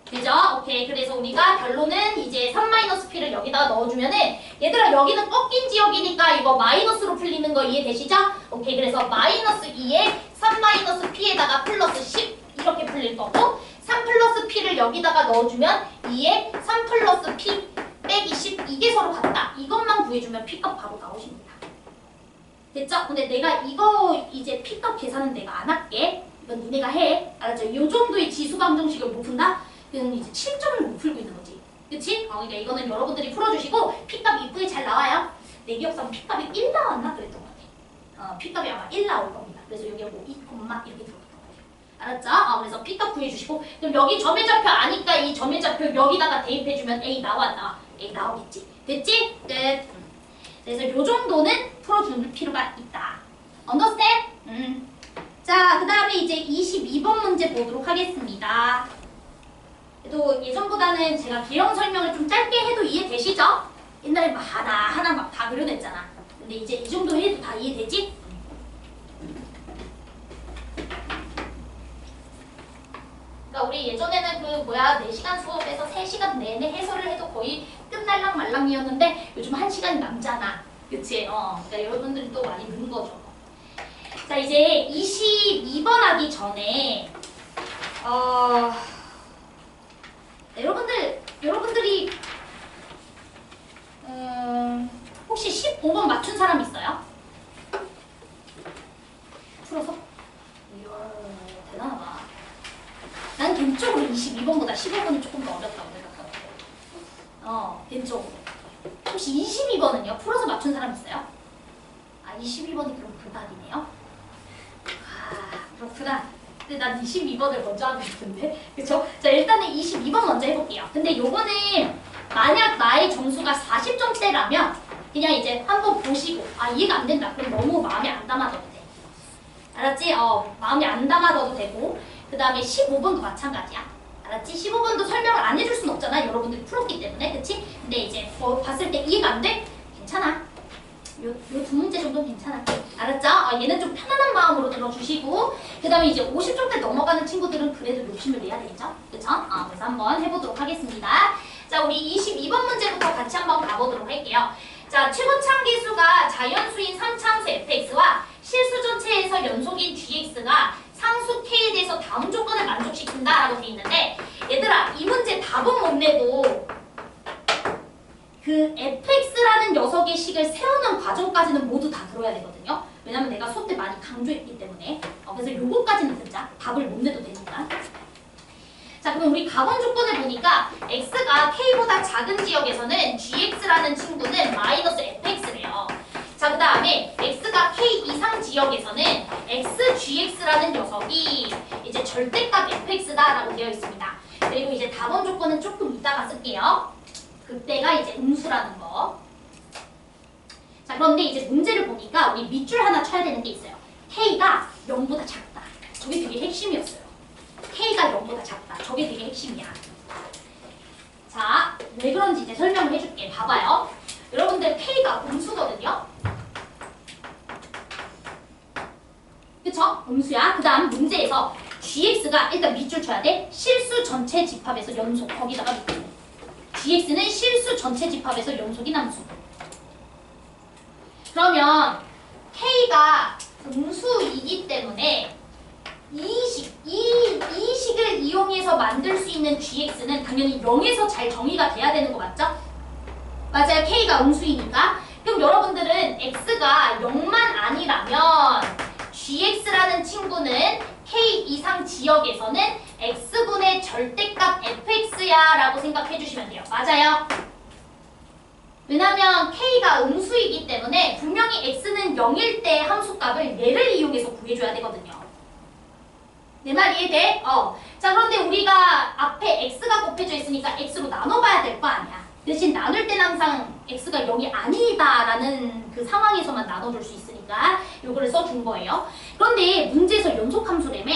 되죠? 오케이. 그래서 우리가 결론은 이제 3-p를 여기다가 넣어주면은 얘들아 여기는 꺾인 지역이니까 이거 마이너스로 풀리는 거 이해되시죠? 오케이. 그래서 -2에 3-p에다가 플러스 10 이렇게 풀릴 거고 3+p를 여기다가 넣어주면 2에 3+p 빼기 10 이게 서로 같다. 이것만 구해주면 p값 바로 나오십니다. 됐죠? 근데 내가 이거 이제 p값 계산은 내가 안 할게. 이건 니네가 해. 알았죠? 요 정도의 지수 방정식을 못 푼다? 그럼 이제 7점을 못 풀고 있는 거지. 그치? 그러니까 이거는 여러분들이 풀어주시고 p값 이쁘게 잘 나와요. 내 기억상 p값이 1 나왔나? 그랬던 것 같아. p값이 아마 1 나올 겁니다. 그래서 여기가 뭐 2, 이렇게 들어갔던 것 같아요. 알았죠? 그래서 p값 구해주시고 그럼 여기 점의 좌표 아니까 이 점의 좌표 여기다가 대입해주면 A 나와. A 나오겠지. 됐지? 끝. 그래서 요 정도는 풀어줄 필요가 있다. Understand? 자, 그 다음에 이제 22번 문제 보도록 하겠습니다. 그래도 예전보다는 제가 개형 설명을 좀 짧게 해도 이해되시죠? 옛날에 막 하나하나 막 다 그려냈잖아. 근데 이제 이 정도 해도 다 이해되지? 그러니까 우리 예전에는 그 4시간 수업에서 3시간 내내 해설을 해도 거의 끝날랑 말랑이었는데 요즘 1시간이 남잖아. 그치? 그러니까 여러분들이 또 많이 느는 거죠. 자, 이제 22번 하기 전에 여러분들이 혹시 15번 맞춘 사람 있어요? 풀어서? 이야, 대단하다. 난 개인적으로 22번보다 15번이 조금 더 어렵다고 생각하거든요. 개인적으로. 혹시 22번은요? 풀어서 맞춘 사람 있어요? 22번이 그럼 불가이네요? 그렇구나. 근데 난 22번을 먼저 하고 있는데. 그쵸? 자, 일단은 22번 먼저 해볼게요. 근데 요거는 만약 나의 점수가 40점대라면 그냥 이제 한번 보시고 이해가 안 된다. 그럼 너무 마음에 안 담아둬도 돼. 알았지? 마음에 안 담아둬도 되고 그 다음에 15번도 마찬가지야. 알았지? 15번도 설명을 안 해줄 순 없잖아. 여러분들이 풀었기 때문에. 그치? 근데 이제 봤을 때 이해가 안 돼? 괜찮아. 요 두 문제 정도는 괜찮아. 알았죠? 얘는 좀 편안한 마음으로 들어주시고 그 다음에 이제 50점대 넘어가는 친구들은 그래도 욕심을 내야 되겠죠? 그쵸? 그래서 한번 해보도록 하겠습니다. 자, 우리 22번 문제부터 같이 한번 가보도록 할게요. 자, 최고참 계수가 자연수인 3참수 fx와 실수 전체에서 연속인 gx가 상수 k에 대해서 다음 조건을 만족시킨다 라고 돼 있는데 얘들아 이 문제 답은 못 내도 그 fx라는 녀석의 식을 세우는 과정까지는 모두 다 들어야 되거든요. 왜냐면 내가 수업 때 많이 강조했기 때문에 그래서 요거까지는 듣자. 답을 못 내도 되니까. 자, 그럼 우리 가원 조건을 보니까 x가 k보다 작은 지역에서는 gx라는 친구는 마이너스 fx래요. 자, 그 다음에 x가 k 이상 지역에서는 xgx라는 녀석이 이제 절대값 fx다라고 되어 있습니다. 그리고 이제 답원 조건은 조금 이따가 쓸게요. 그때가 이제 음수라는 거. 자, 그런데 이제 문제를 보니까 우리 밑줄 하나 쳐야 되는 게 있어요. k가 0보다 작다. 저게 되게 핵심이었어요. k가 0보다 작다. 저게 되게 핵심이야. 자, 왜 그런지 이제 설명을 해줄게. 봐봐요. 여러분들 k가 음수거든요. 그쵸? 음수야. 그 다음 문제에서 gx가 일단 밑줄 쳐야 돼. 실수 전체 집합에서 연속. 거기다가 밑줄. gx는 실수 전체 집합에서 연속인 함수. 그러면 k가 음수이기 때문에 이 식을 이용해서 만들 수 있는 gx는 당연히 0에서 잘 정의가 돼야 되는 거 맞죠? 맞아요. k가 음수이니까. 그럼 여러분들은 x가 0만 아니라면 gx라는 친구는 k 이상 지역에서는 x분의 절대값 fx야 라고 생각해 주시면 돼요. 맞아요? 왜냐면 k가 음수이기 때문에 분명히 x는 0일 때 함수값을 얘를 이용해서 구해줘야 되거든요. 내 말 이해돼? 자, 그런데 우리가 앞에 x가 곱해져 있으니까 x로 나눠봐야 될 거 아니야. 대신 나눌 때는 항상 x가 0이 아니다라는 그 상황에서만 나눠줄 수 있으니까 요거를 써준 거예요. 그런데 문제에서 연속함수라며.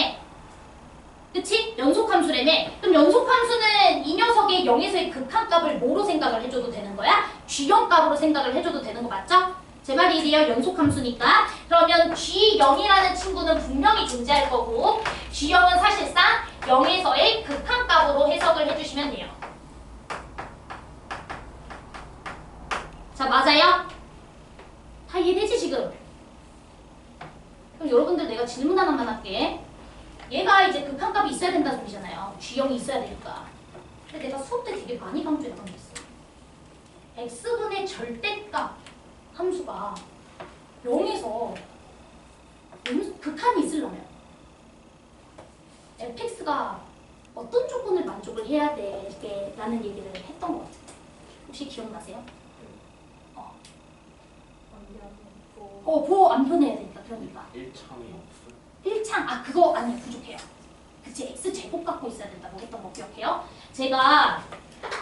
그치? 연속함수라며. 그럼 연속함수는 이 녀석의 0에서의 극한값을 뭐로 생각을 해줘도 되는 거야? G0값으로 생각을 해줘도 되는 거 맞죠? 제 말이 이래요. 연속함수니까. 그러면 G0이라는 친구는 분명히 존재할 거고 G0은 사실상 0에서의 극한값으로 해석을 해주시면 돼요. 자, 맞아요? 다 이해되지 지금? 그럼 여러분들 내가 질문 하나만 할게. 얘가 이제 극한값이 있어야 된다는 소리잖아요. G0이 있어야 되니까. 근데 내가 수업 때 되게 많이 강조했던 게 있어. x분의 절대값 함수가 0에서 극한이 있으려면 fx가 어떤 조건을 만족을 해야 되라는 얘기를 했던 것 같은데 혹시 기억나세요? 보호 안 표현해야 되니까. 그러니까 1창이 없어요? 1창 그거 아니에요. 부족해요. 그치, x제곱 갖고 있어야 된다고 했던 거 기억해요? 제가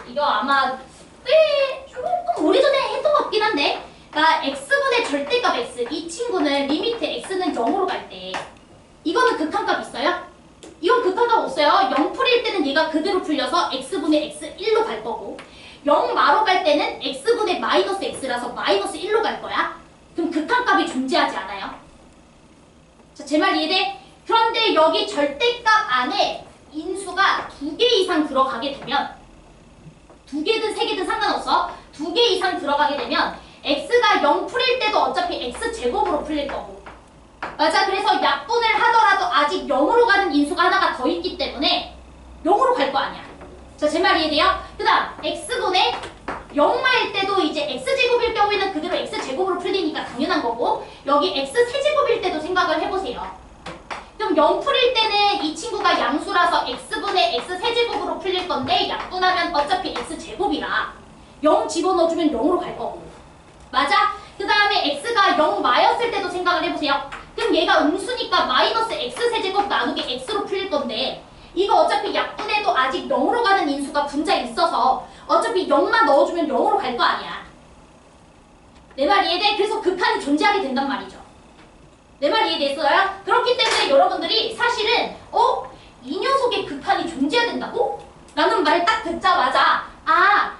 이거 아마 꽤 조금 오래전에 했던 것 같긴 한데 그러니까 x분의 절대값 x 이 친구는 리미트 x는 0으로 갈 때 이거는 극한값 있어요? 이건 극한값 없어요. 0풀일 때는 얘가 그대로 풀려서 x분의 x 1로 갈 거고 0마로 갈 때는 x분의 마이너스 x라서 마이너스 1로 갈 거야. 그럼 극한값이 존재하지 않아요. 자, 제 말 이해돼? 그런데 여기 절대값 안에 인수가 2개 이상 들어가게 되면 2개든 3개든 상관없어. 2개 이상 들어가게 되면 x가 0 풀릴 때도 어차피 x제곱으로 풀릴 거고 맞아. 그래서 약분을 하더라도 아직 0으로 가는 인수가 하나가 더 있기 때문에 0으로 갈 거 아니야. 자, 제 말 이해돼요? 그 다음 x분의 0마일 때도 이제 x제곱일 경우에는 그대로 x제곱으로 풀리니까 당연한 거고 여기 x세제곱일 때도 생각을 해보세요. 그럼 0 풀릴 때는 이 친구가 양수라서 x분의 x세제곱으로 풀릴 건데 약분하면 어차피 x제곱이라 0 집어넣어주면 0으로 갈 거고 맞아? 그 다음에 x가 0마였을 때도 생각을 해보세요. 그럼 얘가 음수니까 마이너스 x세제곱 나누기 x로 풀릴 건데 이거 어차피 약분해도 아직 0으로 가는 인수가 분자에 있어서 어차피 0만 넣어주면 0으로 갈 거 아니야. 내 말 이해돼? 그래서 극한이 존재하게 된단 말이죠. 내 말 이해됐어요? 그렇기 때문에 여러분들이 사실은 이 녀석의 극한이 존재해야 된다고? 라는 말을 딱 듣자마자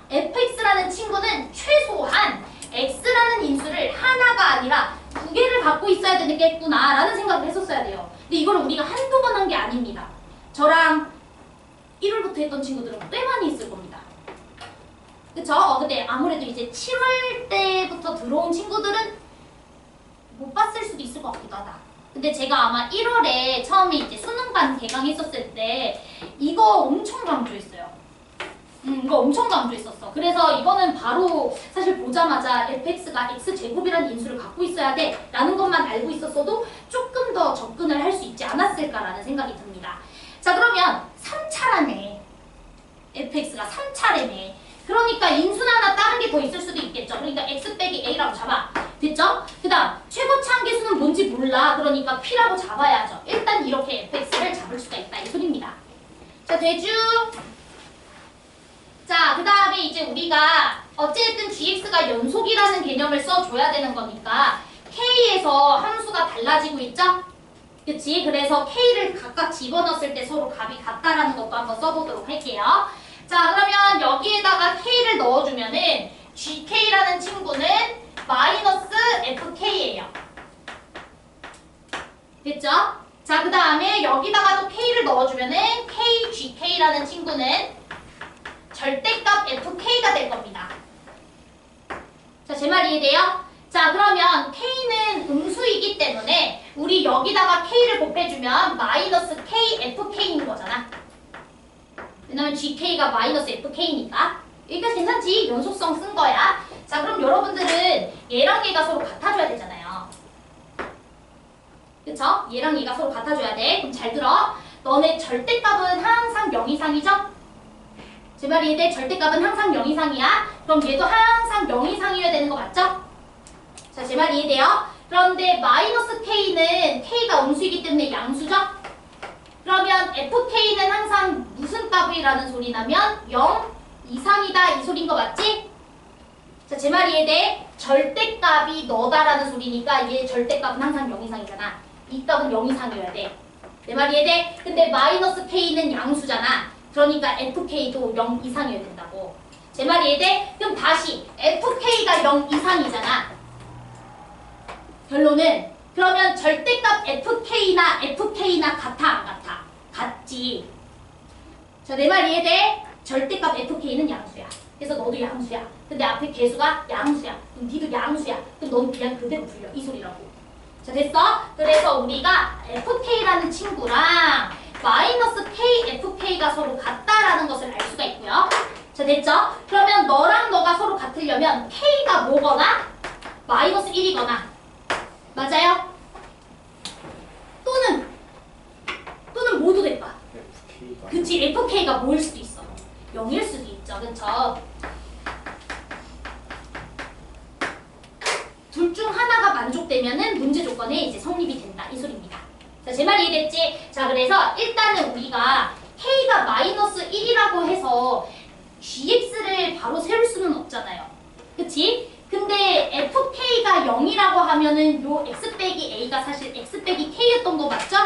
fx라는 친구는 최소한 x라는 인수를 하나가 아니라 두 개를 갖고 있어야 되겠구나 라는 생각을 했었어야 돼요. 근데 이걸 우리가 한두 번 한 게 아닙니다. 저랑 1월부터 했던 친구들은 꽤 많이 있을 겁니다. 그쵸? 근데 아무래도 이제 7월 때부터 들어온 친구들은 못 봤을 수도 있을 것 같기도 하다. 근데 제가 아마 1월에 처음에 이제 수능반 개강했었을 때 이거 엄청 강조했어요. 이거 엄청 강조했었어. 그래서 이거는 바로 사실 보자마자 fx가 x제곱이라는 인수를 갖고 있어야 돼 라는 것만 알고 있었어도 조금 더 접근을 할 수 있지 않았을까라는 생각이 듭니다. 자, 그러면 3차라네. fx가 3차래네. 그러니까 인수는 하나 다른 게 더 있을 수도 있겠죠. 그러니까 x 빼기 a라고 잡아. 됐죠? 그 다음 최고차 한계수는 뭔지 몰라. 그러니까 p라고 잡아야죠. 일단 이렇게 fx를 잡을 수가 있다. 이 소리입니다. 자, 되죠? 자, 그 다음에 이제 우리가 어쨌든 gx가 연속이라는 개념을 써줘야 되는 거니까 k에서 함수가 달라지고 있죠? 그치? 그래서 k를 각각 집어넣었을 때 서로 값이 같다라는 것도 한번 써보도록 할게요. 자, 그러면 여기에다가 k를 넣어주면은 gk라는 친구는 마이너스 fk예요. 됐죠? 자, 그 다음에 여기다가 또 k를 넣어주면은 kgk라는 친구는 절대값 fk가 될 겁니다. 자, 제 말 이해돼요? 자, 그러면 k는 음수이기 때문에 우리 여기다가 k를 곱해주면 마이너스 k fk인 거잖아. 왜냐면 gk가 마이너스 fk니까. 여기까지 괜찮지? 연속성 쓴 거야. 자, 그럼 여러분들은 얘랑 얘가 서로 같아줘야 되잖아요. 그쵸? 얘랑 얘가 서로 같아줘야 돼. 그럼 잘 들어. 너네 절대값은 항상 0 이상이죠? 제 말 이해돼? 절대값은 항상 0 이상이야. 그럼 얘도 항상 0 이상이어야 되는 거 맞죠? 자, 제 말 이해돼요? 그런데 마이너스 k는 k가 음수이기 때문에 양수죠? 그러면 fk는 항상 무슨 값이라는 소리 나면 0 이상이다 이 소리인 거 맞지? 자, 제 말 이해돼? 절대값이 너다라는 소리니까 얘 절대값은 항상 0 이상이잖아. 이 값은 0 이상이어야 돼. 내 말 이해돼? 근데 마이너스 k는 양수잖아. 그러니까 fk도 0 이상이어야 된다고. 제 말 이해돼? 그럼 다시 fk가 0 이상이잖아. 결론은 그러면 절대값 fk나 같아 안 같아? 같지. 자, 내 말 이해돼? 절대값 fk는 양수야. 그래서 너도 양수야. 근데 앞에 개수가 양수야. 그럼 니도 양수야. 그럼 넌 그냥 그대로 불려. 이 소리라고. 자, 됐어? 그래서 우리가 fk라는 친구랑 마이너스 k fk가 서로 같다라는 것을 알 수가 있고요. 자, 됐죠? 그러면 너랑 너가 서로 같으려면 k가 뭐거나 마이너스 1이거나 맞아요? 또는 뭐도 될까? 그치, fk가 뭐일 수도 있어. 0일 수도 있죠. 그쵸? 둘 중 하나가 만족되면은 문제 조건에 이제 성립이 된다. 이 소리입니다. 자, 제 말 이해됐지? 자, 그래서 일단은 우리가 k가 마이너스 1이라고 해서 gx를 바로 세울 수는 없잖아요. 그치? 근데 fk가 0이라고 하면은 요 x 빼기 a가 사실 x 빼기 k였던 거 맞죠?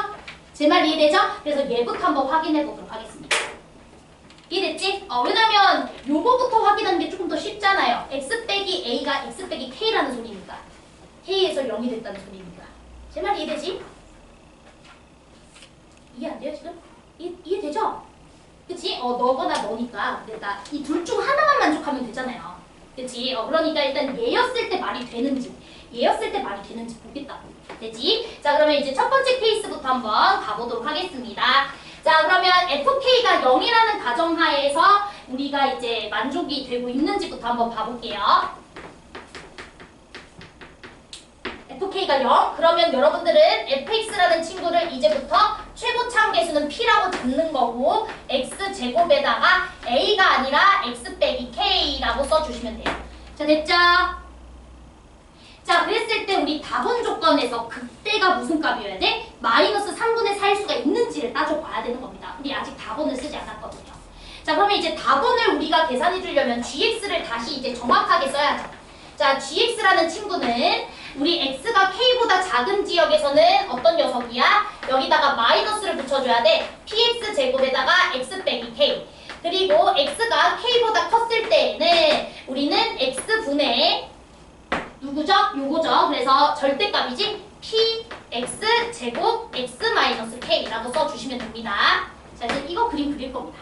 제 말 이해되죠? 그래서 얘부터 한번 확인해 보도록 하겠습니다. 이해됐지? 왜냐면 요거부터 확인하는 게 조금 더 쉽잖아요. x 빼기 a가 x 빼기 k라는 소리니까. k에서 0이 됐다는 소리니까. 제 말 이해되지? 이해 안 돼요 지금? 이해되죠? 그치? 너거나 너니까. 근데 나 이 둘 중 하나만 만족하면 되잖아요. 그치? 그러니까 일단 얘였을 때 말이 되는지 보겠다고. 되지? 자, 그러면 이제 첫 번째 케이스부터 한번 가보도록 하겠습니다. 자, 그러면 fk가 0이라는 가정하에서 우리가 이제 만족이 되고 있는지부터 한번 봐볼게요. fk가 0. 그러면 여러분들은 fx라는 친구를 이제부터 최고차 함계수는 p라고 잡는 거고 x제곱에다가 a가 아니라 x 빼기 k라고 써주시면 돼요. 자, 됐죠? 자, 그랬을 때 우리 답원 조건에서 극대가 무슨 값이어야 돼? 마이너스 3분의 4일 수가 있는지를 따져봐야 되는 겁니다. 우리 아직 답원을 쓰지 않았거든요. 자, 그러면 이제 답원을 우리가 계산해 주려면 gx를 다시 이제 정확하게 써야죠. 자, gx라는 친구는 우리 x가 k보다 작은 지역에서는 어떤 녀석이야? 여기다가 마이너스를 붙여줘야 돼. px 제곱에다가 x 빼기 k. 그리고 x가 k보다 컸을 때에는 우리는 x분의 누구죠? 요거죠. 그래서 절대값이지. px 제곱 x 마이너스 k라고 써주시면 됩니다. 자, 이제 이거 그림 그릴 겁니다.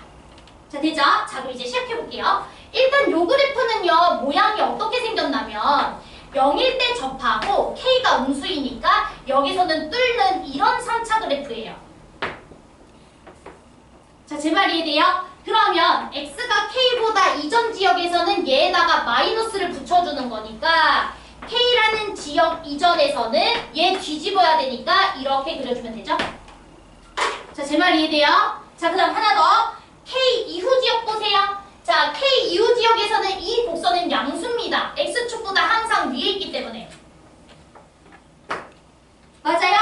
자, 되죠? 자, 그럼 이제 시작해볼게요. 일단 요 그래프는요, 모양이 어떻게 생겼냐면 0일 때 접하고 k가 음수이니까 여기서는 뚫는 이런 3차 그래프예요. 자, 제 말 이해돼요? 그러면 x가 k보다 이전 지역에서는 얘에다가 마이너스를 붙여주는 거니까 k라는 지역 이전에서는 얘 뒤집어야 되니까 이렇게 그려주면 되죠? 자, 제 말 이해돼요? 자, 그 다음 하나 더. k 이후 지역 보세요. 자, k 이후 지역에서는 이 곡선은 양수입니다. x축보다 항상 위에 있기 때문에. 맞아요?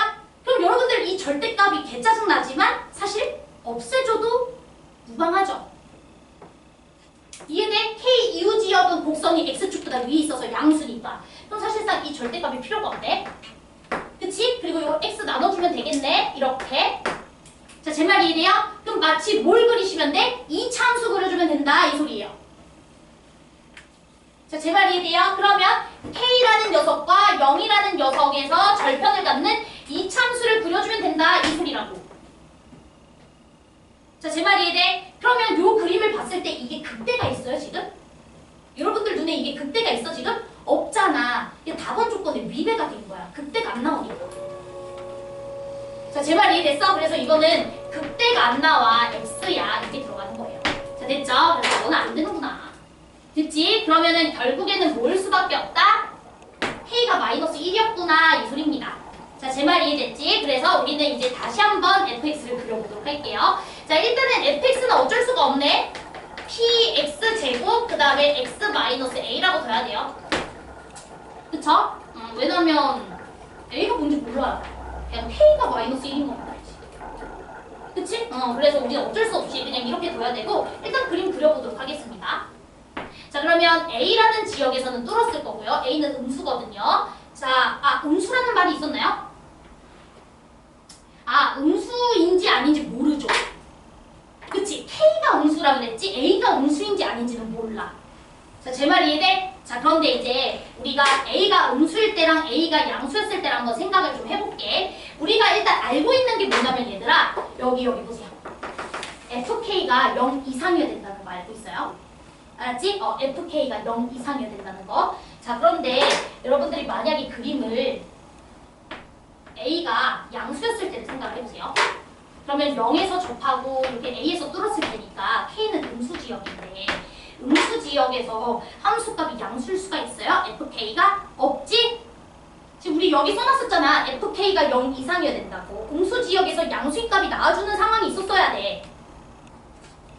그럼 여러분들 이 절대값이 개짜증나지만 사실 없애줘도 무방하죠. 이해돼? k 이후 지역은 곡선이 x축보다 위에 있어서 양수니까. 그럼 사실상 이 절대값이 필요가 없네. 그치? 그리고 이거 x 나눠주면 되겠네. 이렇게. 자, 제 말 이해돼요? 그럼 마치 뭘 그리시면 돼? 이차함수 그려주면 된다 이 소리예요. 자, 제 말 이해돼요? 그러면 k라는 녀석과 0이라는 녀석에서 절편을 갖는 이차함수를 그려주면 된다 이 소리라고. 자, 제 말 이해돼? 그러면 요 그림을 봤을 때 이게 극대가 있어요 지금? 여러분들 눈에 이게 극대가 있어 지금? 없잖아. 이게 답안 조건에 위배가 된 거야. 극대가 안 나오니까. 자, 제 말 이해됐어? 그래서 이거는 극대가 안 나와. x야. 이게 들어가는 거예요. 자, 됐죠? 그래서 이거는 안 되는구나. 됐지? 그러면은 결국에는 뭘 수밖에 없다? k가 마이너스 1이었구나. 이 소리입니다. 자, 제 말 이해됐지? 그래서 우리는 이제 다시 한번 fx를 그려보도록 할게요. 자, 일단은 fx는 어쩔 수가 없네. px 제곱 그 다음에 x 마이너스 a라고 둬야 돼요. 그쵸? 왜냐면 a가 뭔지 몰라요. 그냥 k가 마이너스 1인 겁니다. 그치? 그래서 우리는 어쩔 수 없이 그냥 이렇게 둬야 되고 일단 그림 그려보도록 하겠습니다. 자, 그러면 a라는 지역에서는 뚫었을 거고요. a는 음수거든요. 자, 음수라는 말이 있었나요? 음수인지 아닌지 모르죠. 그치? k가 음수라 그랬지 a가 음수인지 아닌지는 몰라. 자, 제 말 이해돼? 자, 그런데 이제 우리가 a가 음수일 때랑 a가 양수였을 때랑 한번 생각을 좀 해볼게. 우리가 일단 알고 있는 게 뭐냐면 얘들아, 여기 보세요. fk가 0 이상이어야 된다는 거 알고 있어요? 알았지? fk가 0 이상이어야 된다는 거. 자, 그런데 여러분들이 만약에 그림을 a가 양수였을 때를 생각을 해보세요. 그러면 0에서 접하고 이렇게 a에서 뚫었을 테니까 k는 음수 지역인데 음수 지역에서 함수값이 양수일 수가 있어요? fk가? 없지? 지금 우리 여기 써놨었잖아. fk가 0 이상이어야 된다고. 음수 지역에서 양수인 값이 나와주는 상황이 있었어야 돼.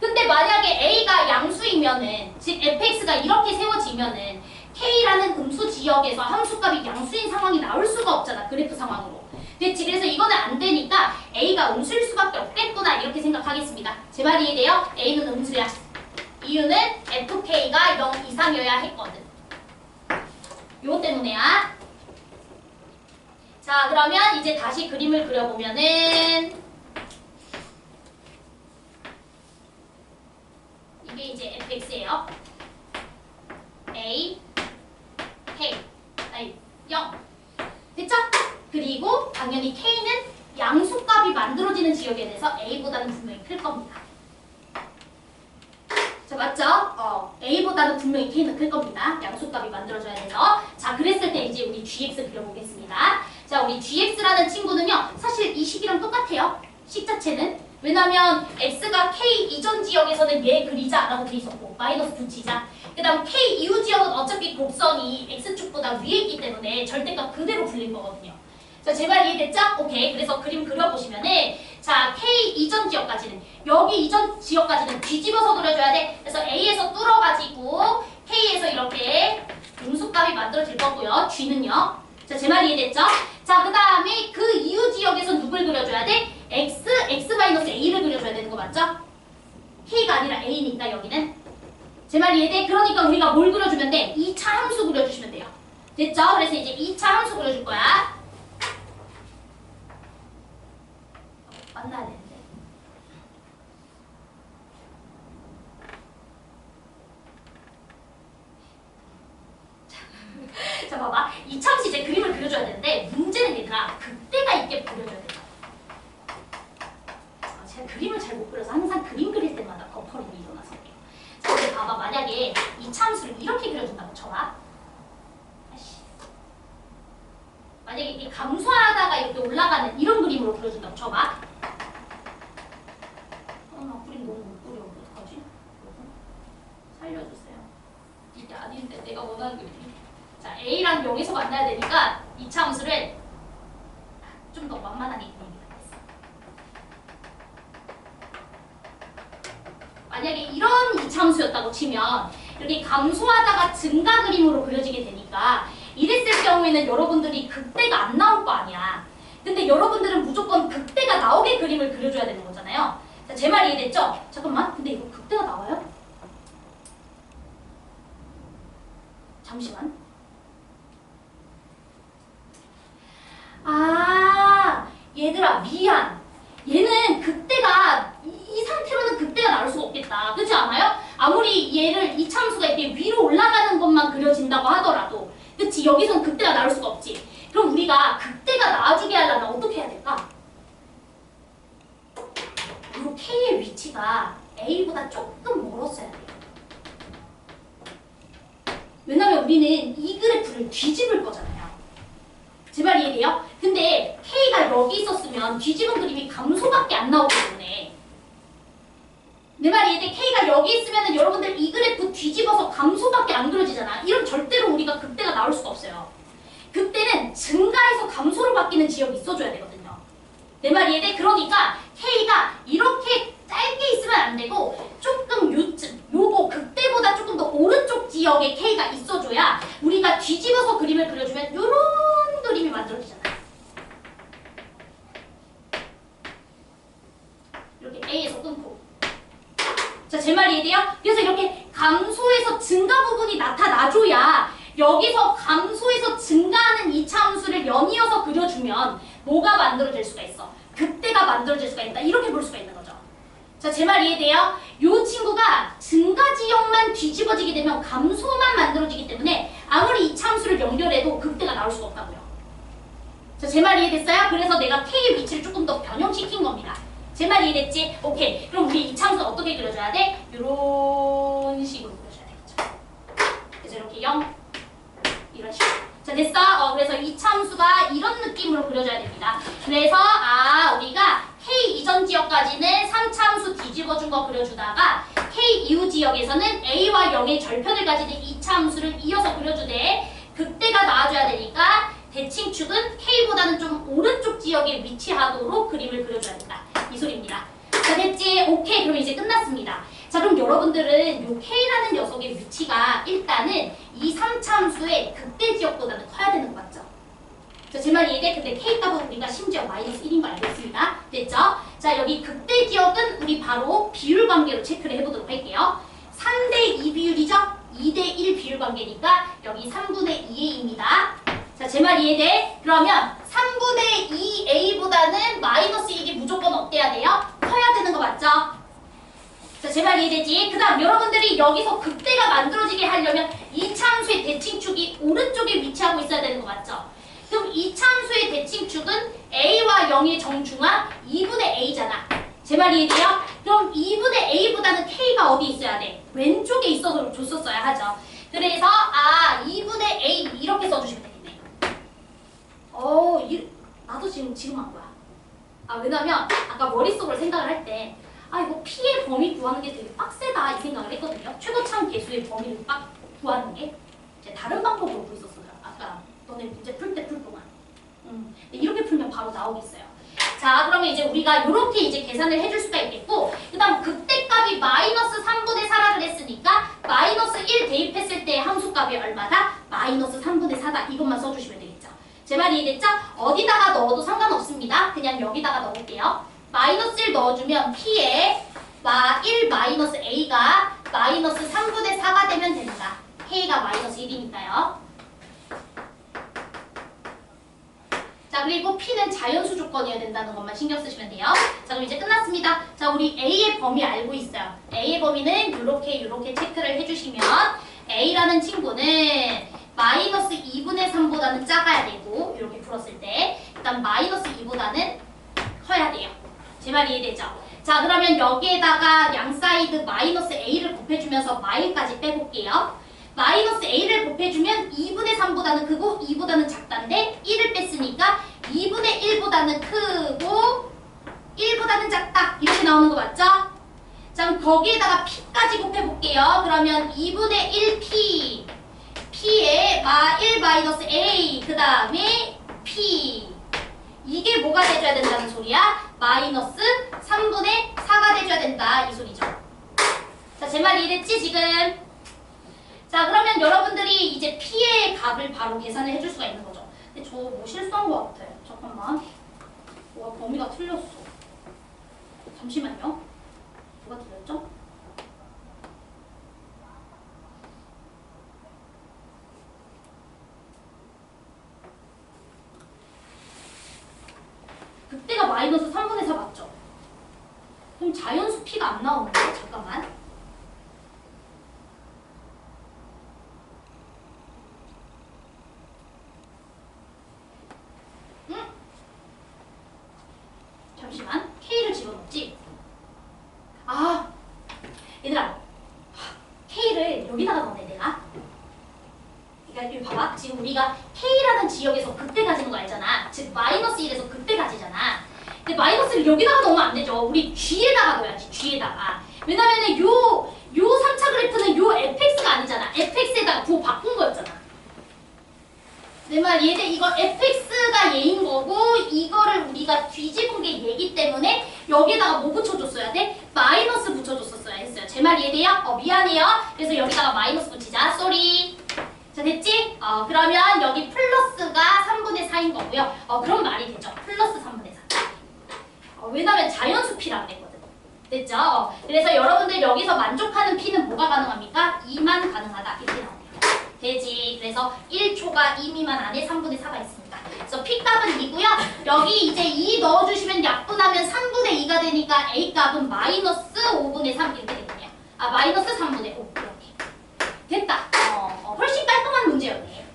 근데 만약에 a가 양수이면은 즉 fx가 이렇게 세워지면은 k라는 음수 지역에서 함수값이 양수인 상황이 나올 수가 없잖아. 그래프 상황으로. 됐지? 그래서 이거는 안 되니까 a가 음수일 수밖에 없겠구나 이렇게 생각하겠습니다. 제 말이 이해돼요? a는 음수야. 이유는 fk가 0 이상이어야 했거든. 요거 때문에야. 자, 그러면 이제 다시 그림을 그려보면은 이게 이제 fx예요. a, k, 0. 됐죠? 그리고 당연히 k는 양수값이 만들어지는 지역에 대해서 a보다는 분명히 클 겁니다. 자, 맞죠? a보다는 분명히 k는 클 겁니다. 양수값이 만들어져야 돼서. 자, 그랬을 때 이제 우리 gx 그려보겠습니다. 자, 우리 gx라는 친구는요, 사실 이 식이랑 똑같아요. 식 자체는. 왜냐면 x가 k 이전 지역에서는 얘 그리자라고 돼 있었고 마이너스 붙이자. 그 다음 k 이후 지역은 어차피 곡선이 x축보다 위에 있기 때문에 절대값 그대로 불린 거거든요. 자, 제 말 이해됐죠? 오케이. 그래서 그림 그려보시면은 자, k 이전 지역까지는 여기 이전 지역까지는 뒤집어서 그려줘야 돼. 그래서 a에서 뚫어가지고 k에서 이렇게 음수값이 만들어질 거고요. g는요. 자, 제 말 이해됐죠? 자, 그 다음에 그 이후 지역에서 누굴 그려줘야 돼? x-a를 그려줘야 되는 거 맞죠? k가 아니라 a니까 여기는. 제 말 이해돼? 그러니까 우리가 뭘 그려주면 돼? 2차 함수 그려주시면 돼요. 됐죠? 그래서 이제 2차 함수 그려줄 거야. 만나야 되는데. 자, 봐봐. 2차 함수 이제 그림을 그려줘야 되는데 문제는 얘들아 극대가 있게 그려줘야 된다. 제가 그림을 잘 못 그려서 항상 그림 그릴 때마다 버퍼링이 일어나서 그래요. 자, 이제 봐봐. 만약에 2차 함수를 이렇게 그려준다고 쳐봐. 만약에 이게 감소하다가 이렇게 올라가는 이런 그림으로 그려준다고 쳐봐. 나 그림 너무 못 그려. 어떡하지? 살려주세요. 이게 아닌데 내가 원하는 그림. 자, A랑 0에서 만나야 되니까 2차 함수를 좀 더 만만하게 그리겠어. 만약에 이런 2차 함수였다고 치면 이렇게 감소하다가 증가 그림으로 그려지게 되니까 이랬을 경우에는 여러분들이 극대가 안 나올 거 아니야. 근데 여러분들은 무조건 극대가 나오게 그림을 그려줘야 되는 거잖아요. 자, 제 말 이해됐죠? 잠깐만, 근데 이거 극대가 나와요? 잠시만. 아, 얘들아 미안. 얘는 극대가 이 상태로는 극대가 나올 수가 없겠다. 그렇지 않아요? 아무리 얘를 이 참수가 이렇게 위로 올라가는 것만 그려진다고 하더라도 그치? 여기선 극대가 나올 수가 없지. 그럼 우리가 극대가 나와주게 하려면 어떻게 해야 될까? 이 K의 위치가 A보다 조금 멀었어야 돼요. 왜냐면 우리는 이 그래프를 뒤집을 거잖아요. 제 말 이해돼요? 근데 K가 여기 있었으면 뒤집은 그림이 감소밖에 안 나오기 때문에 내 말 이해돼? K가 여기 있으면 여러분들 이 그래프 뒤집어서 감소밖에 안 그려지잖아. 이런 절대로 우리가 극대가 나올 수가 없어요. 극대는 증가해서 감소로 바뀌는 지역이 있어줘야 되거든요. 내 말 이해돼? 그러니까 K가 이렇게 짧게 있으면 안 되고 조금 요거 극대보다 조금 더 오른쪽 지역에 K가 있어줘야 우리가 뒤집어서 그림을 그려주면 요런 그림이 만들어지잖아요. 이렇게 A에서 끊고. 자, 제 말 이해돼요? 그래서 이렇게 감소해서 증가 부분이 나타나줘야 여기서 감소해서 증가하는 2차 함수를 연이어서 그려주면 뭐가 만들어질 수가 있어? 극대가 만들어질 수가 있다. 이렇게 볼 수가 있는 거죠. 자, 제 말 이해돼요? 이 친구가 증가 지역만 뒤집어지게 되면 감소만 만들어지기 때문에 아무리 2차 함수를 연결해도 극대가 나올 수가 없다고요. 자, 제 말 이해됐어요? 그래서 내가 K의 위치를 조금 더 변형시킨 겁니다. 제 말 이해됐지? 오케이. 그럼 우리 2차 함수 어떻게 그려줘야 돼? 이런 식으로 그려줘야 되겠죠. 그래서 이렇게 0 이런 식으로. 자, 됐어? 그래서 2차 함수가 이런 느낌으로 그려져야 됩니다. 그래서 우리가 K 이전 지역까지는 3차 함수 뒤집어준 거 그려주다가 K 이후 지역에서는 A와 0의 절편을 가지는 2차 함수를 이어서 그려주되 극대가 나와줘야 되니까 대칭축은 K보다는 좀 오른쪽 지역에 위치하도록 그림을 그려줘야 된다. 이 소리입니다. 자, 됐지? 오케이. 그럼 이제 끝났습니다. 자, 그럼 여러분들은 요 K라는 녀석의 위치가 일단은 이 3차 함수의 극대 지역보다는 커야 되는 거 맞죠? 자, 제 말 이해돼? 근데 K 값은 우리가 심지어 마이너스 1인 거 알고 있습니다. 됐죠? 자, 여기 극대 지역은 우리 바로 비율 관계로 체크를 해보도록 할게요. 3대 2 비율이죠? 2대 1 비율 관계니까 여기 3분의 2A입니다. 자, 제 말 이해돼? 그러면 3분의 2A보다는 마이너스 1이 무조건 어때야 돼요? 커야 되는 거 맞죠? 자, 제 말 이해되지? 그 다음 여러분들이 여기서 극대가 만들어지게 하려면 2차 함수의 대칭축이 오른쪽에 위치하고 있어야 되는 거 맞죠? 그럼 2차 함수의 대칭축은 A와 0의 정중앙 2분의 A잖아. 제 말 이해돼요? 그럼 2분의 A보다는 K가 어디 있어야 돼? 왼쪽에 있어서 줬었어야 하죠. 그래서 2분의 A 이렇게 써주시면 되겠네. 나도 지금 한 거야. 왜냐면 아까 머릿속으로 생각을 할 때 이거 P의 범위 구하는 게 되게 빡세다 이 생각을 했거든요. 최고차항 계수의 범위를 빡 구하는 게 이제 다른 방법으로 보고 있었어요. 아까 너네 문제 풀 동안. 이렇게 풀면 바로 나오겠어요. 자, 그러면 이제 우리가 이렇게 이제 계산을 해줄 수가 있겠고, 그 다음 극대값이 마이너스 3분의 4라 그랬으니까 마이너스 1 대입했을 때 함수값이 얼마다? 마이너스 3분의 4다. 이것만 써주시면 되겠죠. 제 말이 이해됐죠? 어디다가 넣어도 상관없습니다. 그냥 여기다가 넣을게요. 마이너스 1 넣어주면 P에 1 마이너스 A가 마이너스 3분의 4가 되면 됩니다. K가 마이너스 1이니까요. 자, 그리고 P는 자연수 조건이어야 된다는 것만 신경 쓰시면 돼요. 자, 그럼 이제 끝났습니다. 자, 우리 A의 범위 알고 있어요. A의 범위는 이렇게 체크를 해주시면 A라는 친구는 마이너스 2분의 3보다는 작아야 되고 이렇게 풀었을 때 일단 마이너스 2보다는 커야 돼요. 제 말 이해되죠? 자, 그러면 여기에다가 양 사이드 마이너스 A를 곱해주면서 마일까지 빼볼게요. 마이너스 A를 곱해주면 2분의 3보다는 크고 2보다는 작다인데 1을 뺐으니까 2분의 1보다는 크고 1보다는 작다. 이렇게 나오는 거 맞죠? 자, 그럼 거기에다가 P까지 곱해볼게요. 그러면 2분의 1P P에 1 마이너스 A 그 다음에 P 이게 뭐가 돼줘야 된다는 소리야? 마이너스 3분의 4가 돼줘야 된다 이 소리죠. 자, 제 말 이해됐지 지금? 자, 그러면 여러분들이 이제 P의 값을 바로 계산을 해줄 수가 있는 거죠. 근데 저 뭐 실수한 것 같아. 잠깐만. 뭐가 범위가 틀렸어. 잠시만요. 뭐가 틀렸죠? 그때가 마이너스 3분의 4 맞죠? 그럼 자연수 P가 안 나오는데? 잠깐만. 잠시만. K를 집어넣지? 아, 얘들아. K를 여기다가 넣네, 내가. 그러니까 여기 봐봐. 지금 우리가 K라는 지역에서 극대 가지는 거 알잖아. 즉 마이너스 1에서 극대 가지잖아. 근데 마이너스를 여기다가 넣으면 안 되죠. 우리 G에다가 넣어야지. G에다가. 왜냐면은 요 3차 그래프는 요 fx가 아니잖아. fx에다가 부호 바꾼 거였잖아. 내 말 이해돼? 이거 fx가 얘인 거고 이거를 우리가 뒤집은 게 얘기 때문에 여기다가 뭐 붙여줬어야 돼? 마이너스 붙여줬었어야 했어요. 제 말 이해돼요? 미안해요. 그래서 여기다가 마이너스 붙이자. 쏘리. 자, 됐지? 그러면 여기 플러스가 3분의 4인 거고요. 그럼 말이 되죠. 플러스 3분의 4. 왜냐면 자연수 P라고 했거든. 됐죠? 그래서 여러분들 여기서 만족하는 P는 뭐가 가능합니까? 2만 가능하다. 이렇게 나옵니다. 되지. 그래서 1초가 2 미만 안에 3분의 4가 있습니다. 그래서 P값은 2고요. 여기 이제 2 넣어주시면 약분하면 3분의 2가 되니까 A값은 마이너스 5분의 3 이렇게 되거든요. 마이너스 3분의 5 이렇게. 됐다. 훨씬 깔끔한 문제였네.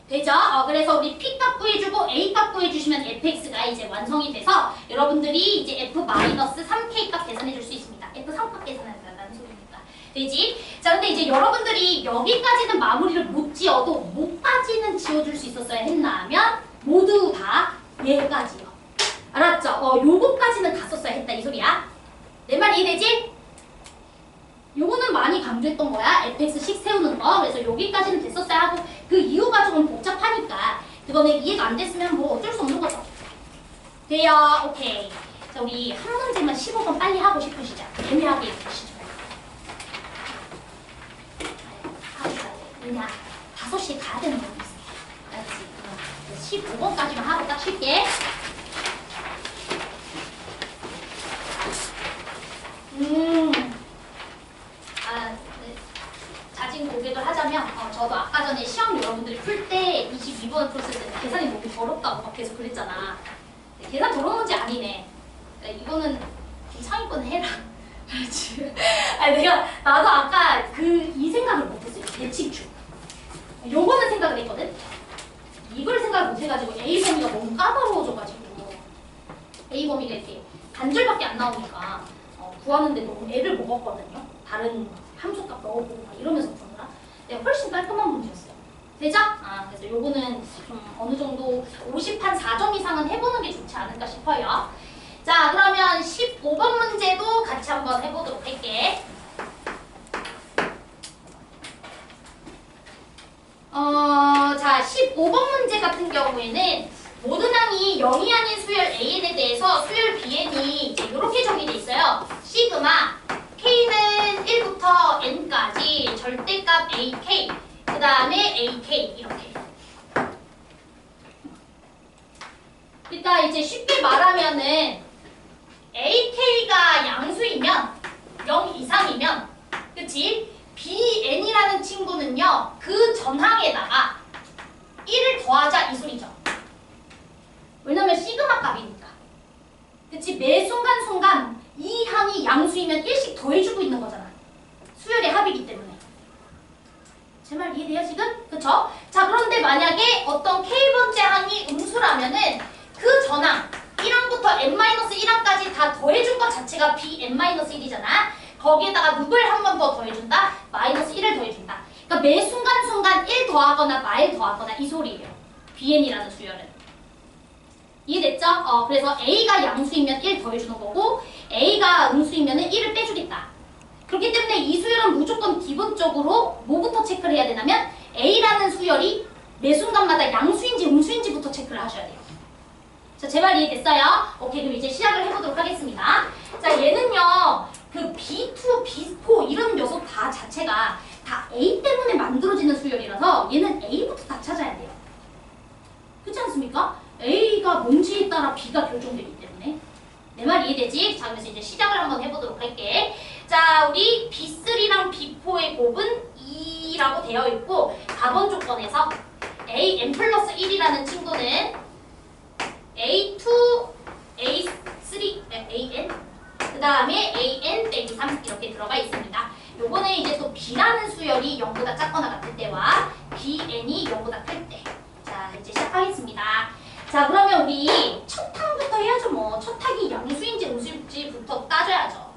되죠? 그래서 우리 P값 구해주고 A값 구해주시면 fx가 이제 완성이 돼서 여러분들이 이제 f-3k값 계산해줄 수 있습니다. f3값 계산한다는 소리니까. 되지? 자, 근데 이제 여러분들이 여기까지는 마무리를 못 지어도 뭐까지는 지어줄 수 있었어야 했나 하면 모두 다 얘까지요. 알았죠? 요거까지는 갔었어야 했다 이 소리야. 내 말 이해되지? 요거는 많이 강조했던 거야. fx식 세우는 거. 그래서 여기까지는 됐었어야 하고 그 이유가 조금 복잡하니까 그거는 이해가 안 됐으면 뭐 어쩔 수 없는 거죠. 돼요? 오케이. 자, 우리 한 문제만 15번 빨리 하고 싶으시죠? 애매하게 해주시죠. 하고 가야 돼. 왜냐? 5시에 가야 되는 거기 있어요. 알았지? 15번까지만 하고 딱 쉴게. 네. 자진 고백을 하자면 저도 아까 전에 시험 여러분들이 풀 때 22번을 풀었을 때 계산이 너무 더럽다고 막 계속 그랬잖아. 계산 더러운 문제 아니네. 이거는 좀 상위권 해라. 그렇지. 아니 나도 아까 이 생각을 못했어요. 대칭축. 요거는 생각을 했거든. 이걸 생각을 못해가지고 A 범위가 너무 까다로워져가지고 A 범위가 이렇게 반절밖에 안 나오니까 구하는데 너무 애를 먹었거든요. 다른 함수값 넣어보고 막 이러면서 푸느라 훨씬 깔끔한 문제였어요. 되죠? 그래서 요거는 좀 어느 정도 50한 4점 이상은 해보는 게 좋지 않을까 싶어요. 자, 그러면 15번 문제도 같이 한번 해보도록 할게. 자, 15번 문제 같은 경우에는 모든 항이 0이 아닌 수열 AN에 대해서 수열 BN이 이제 이렇게 정의돼 있어요. 시그마 K는 1부터 N까지 절대값 AK 그 다음에 AK 이렇게. 그러니까 이제 쉽게 말하면은 AK가 양수이면 0 이상이면 그치? BN이라는 친구는요 그 전항에다가 1을 더하자 이 소리죠. 양수이면 1씩 더해주고 있는 거잖아. 수열의 합이기 때문에. 제 말 이해돼요 지금? 그쵸? 자 그런데 만약에 어떤 k번째 항이 음수라면은 그 전항 1항부터 n-1항까지 다 더해준 것 자체가 bn-1이잖아. 거기에다가 누굴 한 번 더 더해준다? -1을 더해준다. 그러니까 매 순간순간 1 더하거나 -1 더하거나 이 소리예요. bn이라는 수열은. 이해됐죠? 그래서 a가 양수이면 1 더해주는 거고 a가 음수이면 1을 빼주겠다. 그렇기 때문에 이 수열은 무조건 기본적으로 뭐부터 체크를 해야 되냐면 a라는 수열이 매 순간마다 양수인지 음수인지부터 체크를 하셔야 돼요. 자, 제 말 이해됐어요? 오케이, 그럼 이제 시작을 해보도록 하겠습니다. 자, 얘는요, 그 B2, B4 이런 녀석 다 자체가 다 A 때문에 만들어지는 수열이라서 얘는 A부터 다 찾아야 돼요. 그렇지 않습니까? A가 뭔지에 따라 B가 결정되기 때문에. 내 말 이해되지? 자, 그래서 이제 시작을 한번 해보도록 할게. 자, 우리 B3랑 B4의 곱은 2라고 되어 있고 4번 조건에서 AN 플러스 1이라는 친구는 A2, A3, AN 그 다음에 AN 빼기 3 이렇게 들어가 있습니다. 요거는 이제 또 B라는 수열이 0보다 작거나 같을 때와 BN이 0보다 클 때. 자, 이제 시작하겠습니다. 자, 그러면 우리 첫 항부터 해야죠 뭐. 첫 항이 양수인지 음수인지부터 따져야죠.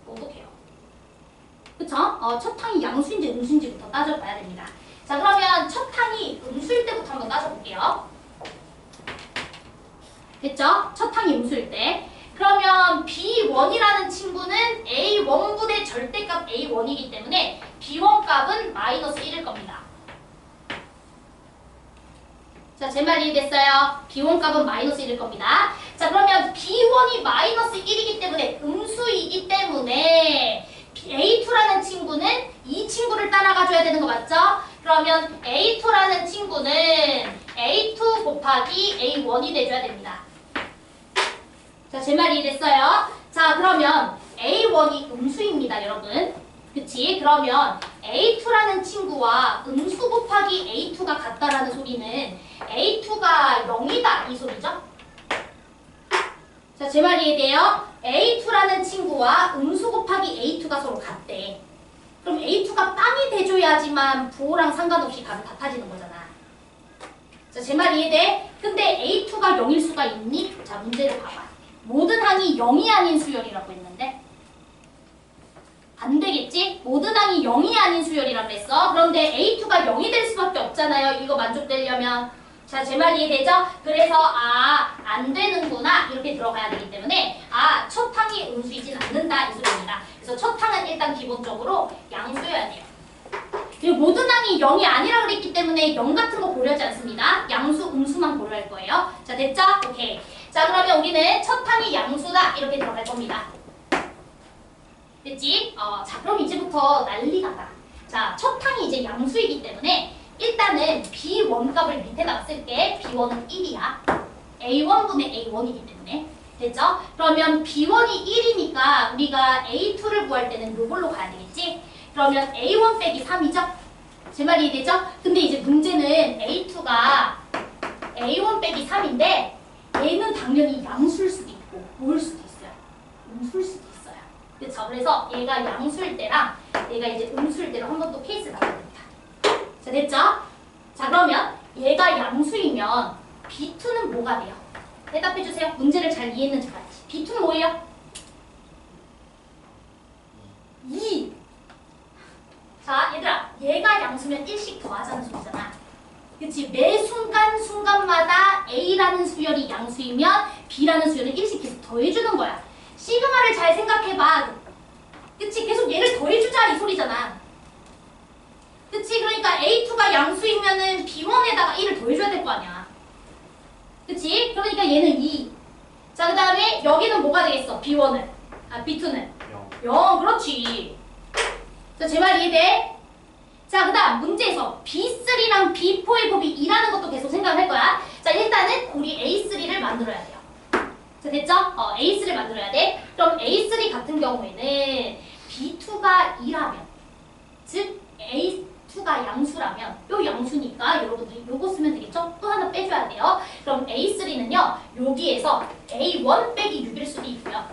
어떡해요? 그쵸? 첫 항이 양수인지 음수인지부터 따져봐야 됩니다. 자, 그러면 첫 항이 음수일 때부터 한번 따져볼게요. 됐죠? 첫 항이 음수일 때. 그러면 B1이라는 친구는 A1분의 절대값 A1이기 때문에 B1 값은 -1일 겁니다. 자, 제 말 이해됐어요? B1 값은 -1일 겁니다. 자, 그러면 B1이 -1이기 때문에 음수이기 때문에 A2라는 친구는 이 친구를 따라가줘야 되는 거 맞죠? 그러면 A2라는 친구는 A2 곱하기 A1이 돼줘야 됩니다. 자, 제 말 이해됐어요? 자, 그러면 A1이 음수입니다, 여러분. 그치? 그러면 A2라는 친구와 음수 곱하기 A2가 같다라는 소리는 A2가 0이다 이 소리죠? 자, 제 말 이해돼요? A2라는 친구와 음수 곱하기 A2가 서로 같대. 그럼 A2가 빵이 돼줘야지만 부호랑 상관없이 값이 같아지는 거잖아. 자, 제 말 이해돼? 근데 A2가 0일 수가 있니? 자, 문제를 봐봐. 모든 항이 0이 아닌 수열이라고 했는데 안 되겠지? 모든 항이 0이 아닌 수열이라고 했어. 그런데 A2가 0이 될 수밖에 없잖아요. 이거 만족되려면. 자, 제 말 이해되죠? 그래서 안 되는구나 이렇게 들어가야 되기 때문에 첫 항이 음수이진 않는다 이 소리입니다. 그래서 첫 항은 일단 기본적으로 양수여야 돼요. 그리고 모든 항이 0이 아니라 그랬기 때문에 0 같은 거 고려하지 않습니다. 양수, 음수만 고려할 거예요. 자, 됐죠? 오케이. 자, 그러면 우리는 첫 항이 양수다 이렇게 들어갈 겁니다. 됐지? 자, 그럼 이제부터 난리가 나. 자, 첫 항이 이제 양수이기 때문에 일단은 B1 값을 밑에다가 쓸게. B1은 1이야. A1분의 A1이기 때문에. 됐죠? 그러면 B1이 1이니까 우리가 A2를 구할 때는 요걸로 가야 되겠지? 그러면 A1 빼기 3이죠? 제 말이 이해되죠? 근데 이제 문제는 A2가 A1 빼기 3인데 얘는 당연히 양수일 수도 있고 뭐일 수도 있어요. 음수일 수도 있어요. 그쵸? 그래서 얘가 양수일 때랑 얘가 이제 음수일 때로 한 번 또 케이스 나눠봅니다. 자, 됐죠? 자, 그러면 얘가 양수이면 B2는 뭐가 돼요? 대답해주세요. 문제를 잘 이해했는지 봐야지. B2는 뭐예요? 2. 자, 얘들아. 얘가 양수면 1씩 더하자는 소리잖아. 그치? 매 순간마다 A라는 수열이 양수이면 B라는 수열은 1씩 계속 더해주는 거야. 시그마를 잘 생각해봐. 그치? 계속 얘를 더해주자 이 소리잖아. 그치? 그러니까 A2가 양수이면은 B1에다가 1을 더해줘야 될 거 아니야. 그치? 그러니까 얘는 2. 자, 그 다음에 여기는 뭐가 되겠어? B1은. B2는? 0. 그렇지. 자, 제 말 이해돼? 자, 그 다음 문제에서 B3랑 B4의 곱이 2라는 것도 계속 생각할 거야. 자, 일단은 우리 A3를 만들어야 돼요. 자, 됐죠? A3를 만들어야 돼. 그럼 A3 같은 경우에는 B2가 2라면, 즉 A2가 양수라면 요 양수니까 여러분들이 요거 쓰면 되겠죠? 또 하나 빼줘야 돼요. 그럼 A3는요, 여기에서 A1 빼기 6일 수도 있고요.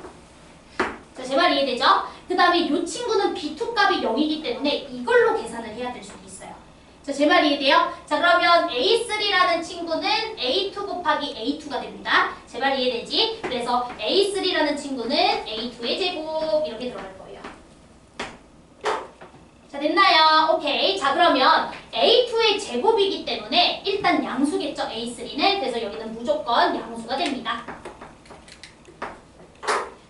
자, 제 말 이해되죠? 그 다음에 이 친구는 B2 값이 0이기 때문에 이걸로 계산을 해야 될 수도 있어요. 자, 제 말 이해돼요? 자, 그러면 A3라는 친구는 A2 곱하기 A2가 됩니다. 제 말 이해되지? 그래서 A3라는 친구는 A2의 제곱 이렇게 들어갈 거예요. 자, 됐나요? 오케이. 자, 그러면 A2의 제곱이기 때문에 일단 양수겠죠, A3는. 그래서 여기는 무조건 양수가 됩니다.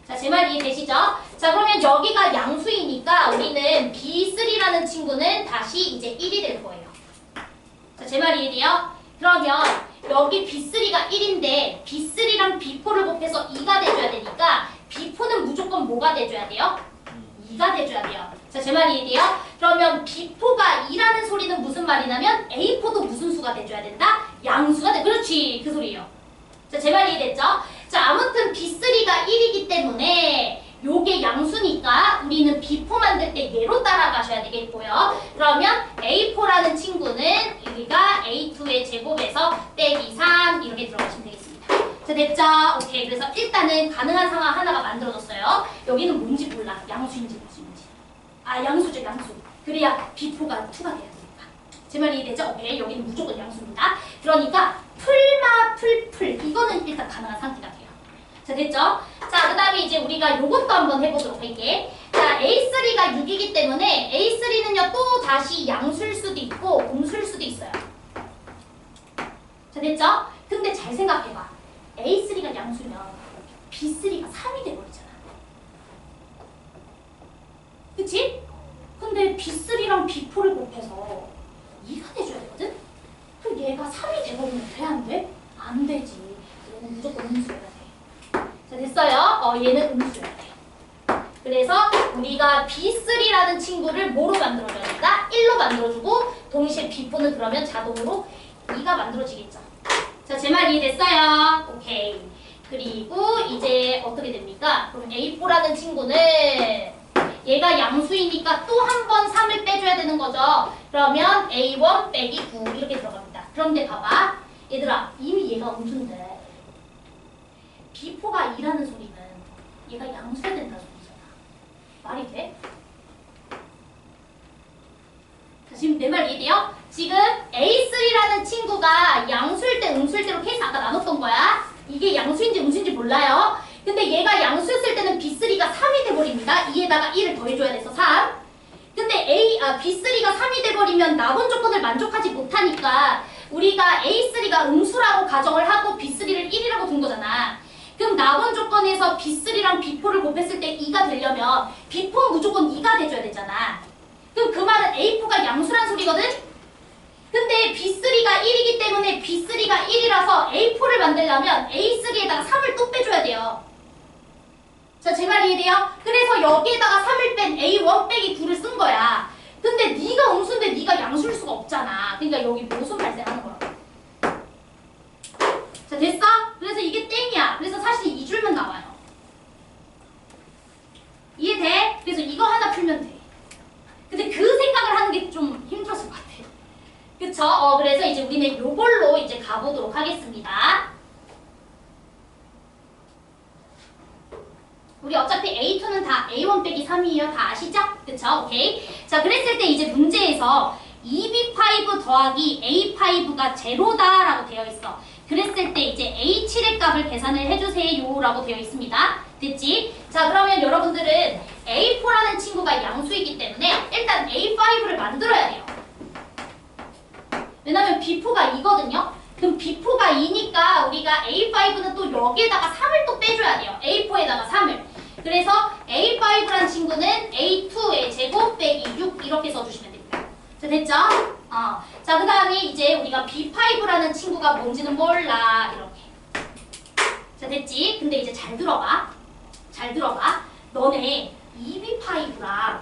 자, 제 말 이해되시죠? 자, 그러면 여기가 양수이니까 우리는 B3라는 친구는 다시 이제 1이 될 거예요. 자, 제 말 이해돼요? 그러면 여기 B3가 1인데 B3랑 B4를 곱해서 2가 돼줘야 되니까 B4는 무조건 뭐가 돼줘야 돼요? 2가 돼줘야 돼요. 자, 제 말 이해돼요? 그러면 B4가 2라는 소리는 무슨 말이냐면 A4도 무슨 수가 돼줘야 된다? 양수가 돼. 그렇지. 그 소리예요. 자, 제 말 이해됐죠? 자, 아무튼 B3가 1이기 때문에 요게 양수니까 우리는 B4 만들 때 얘로 따라가셔야 되겠고요. 그러면 A4라는 친구는 여기가 A2의 제곱에서 빼기 3 이렇게 들어가시면 되겠습니다. 자, 됐죠? 오케이. 그래서 일단은 가능한 상황 하나가 만들어졌어요. 여기는 뭔지 몰라. 양수인지 무수인지. 아, 양수죠, 양수. 그래야 B4가 2가 돼야 되니까. 제 말 이해되죠? 오케이. 여기는 무조건 양수입니다. 그러니까 풀마 풀풀 이거는 일단 가능한 상태가 돼요. 자, 됐죠? 자, 그 다음에 이제 우리가 요것도 한번 해보도록 할게. 자, A3가 6이기 때문에 A3는요 또 다시 양수일 수도 있고 음수일 수도 있어요. 자, 됐죠? 근데 잘 생각해봐. A3가 양수면 B3가 3이 돼버리잖아. 그치? 근데 B3랑 B4를 곱해서 2가 돼줘야 되거든? 그럼 얘가 3이 돼버리면 돼? 안 돼? 안 되지. 얘는 무조건 음수여야 돼. 자, 됐어요? 얘는 음수여야 돼. 그래서 우리가 B3라는 친구를 뭐로 만들어줘야 된다? 1로 만들어주고 동시에 B4는 그러면 자동으로 2가 만들어지겠죠. 자, 제 말 이해됐어요? 오케이. 그리고 이제 어떻게 됩니까? 그럼 A4라는 친구는 얘가 양수이니까 또 한 번 3을 빼줘야 되는 거죠. 그러면 A1 빼기 9 이렇게 들어갑니다. 그런데 봐봐. 얘들아, 이미 얘가 음수인데 B4가 2라는 소리는 얘가 양수해야 된다는 소리잖아. 말이 돼? 자, 지금 내 말 이해돼요? 지금 A3라는 친구가 양수일 때 음수일 때로 케이스 아까 나눴던 거야. 이게 양수인지 음수인지 몰라요. 근데 얘가 양수였을 때는 B3가 3이 돼버립니다. 2에다가 1을 더해줘야 돼서 3. 근데 B3가 3이 돼버리면 나번 조건을 만족하지 못하니까 우리가 A3가 음수라고 가정을 하고 B3를 1이라고 둔 거잖아. 그럼 나번 조건에서 B3랑 B4를 곱했을 때 2가 되려면 B4는 무조건 2가 돼줘야 되잖아. 그럼 그 말은 A4가 양수란 소리거든? 근데 B3가 1이기 때문에 B3가 1이라서 A4를 만들려면 A3에다가 3을 또 빼줘야 돼요. 자, 제 말 이해돼요? 그래서 여기에다가 3을 뺀 A1 빼기 9를 쓴 거야. 근데 네가 음수인데 네가 양수일 수가 없잖아. 그러니까 여기 모순 발생하는 거라고. 자, 됐어? 그래서 이게 땡이야. 그래서 사실 2줄만 나와요. 이해돼? 그래서 이거 하나 풀면 돼. 근데 그 생각을 하는 게 좀 힘들었을 것 같아. 그쵸? 그래서 이제 우리는 요걸로 이제 가보도록 하겠습니다. 우리 어차피 A2는 다 A1 빼기 3이에요. 다 아시죠? 그쵸? 오케이. 자, 그랬을 때 이제 문제에서 2B5 더하기 A5가 제로다라고 되어 있어. 그랬을 때 이제 A7의 값을 계산을 해주세요 라고 되어 있습니다. 됐지? 자, 그러면 여러분들은 A4라는 친구가 양수이기 때문에 일단 A5를 만들어야 돼요. 왜냐면 B4가 2거든요. 그럼 B4가 2니까 우리가 A5는 또 여기에다가 3을 또 빼줘야 돼요. A4에다가 3을. 그래서 A5라는 친구는 A2의 제곱 빼기 6 이렇게 써주시면 됩니다. 자, 됐죠? 자, 그 다음에 이제 우리가 B5라는 친구가 뭔지는 몰라. 이렇게. 자, 됐지? 근데 이제 잘 들어봐. 잘 들어봐. 너네 2B5랑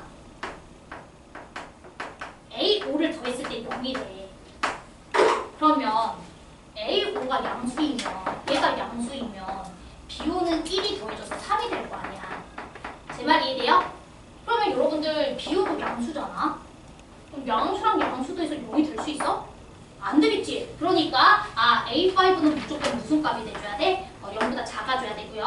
A5를 더했을 때 0이 돼. 그러면 A5가 양수이면 얘가 양수이면 B5는 1이 더해져서 3이 될 거 아니야. 제 말 이해돼요? 그러면 여러분들 B5도 양수잖아. 그럼 양수랑 양수도 해서 0이 될 수 있어? 안 되겠지. 그러니까 A5는 무조건 무슨 값이 돼줘야 돼? 0보다 작아져야 되고요.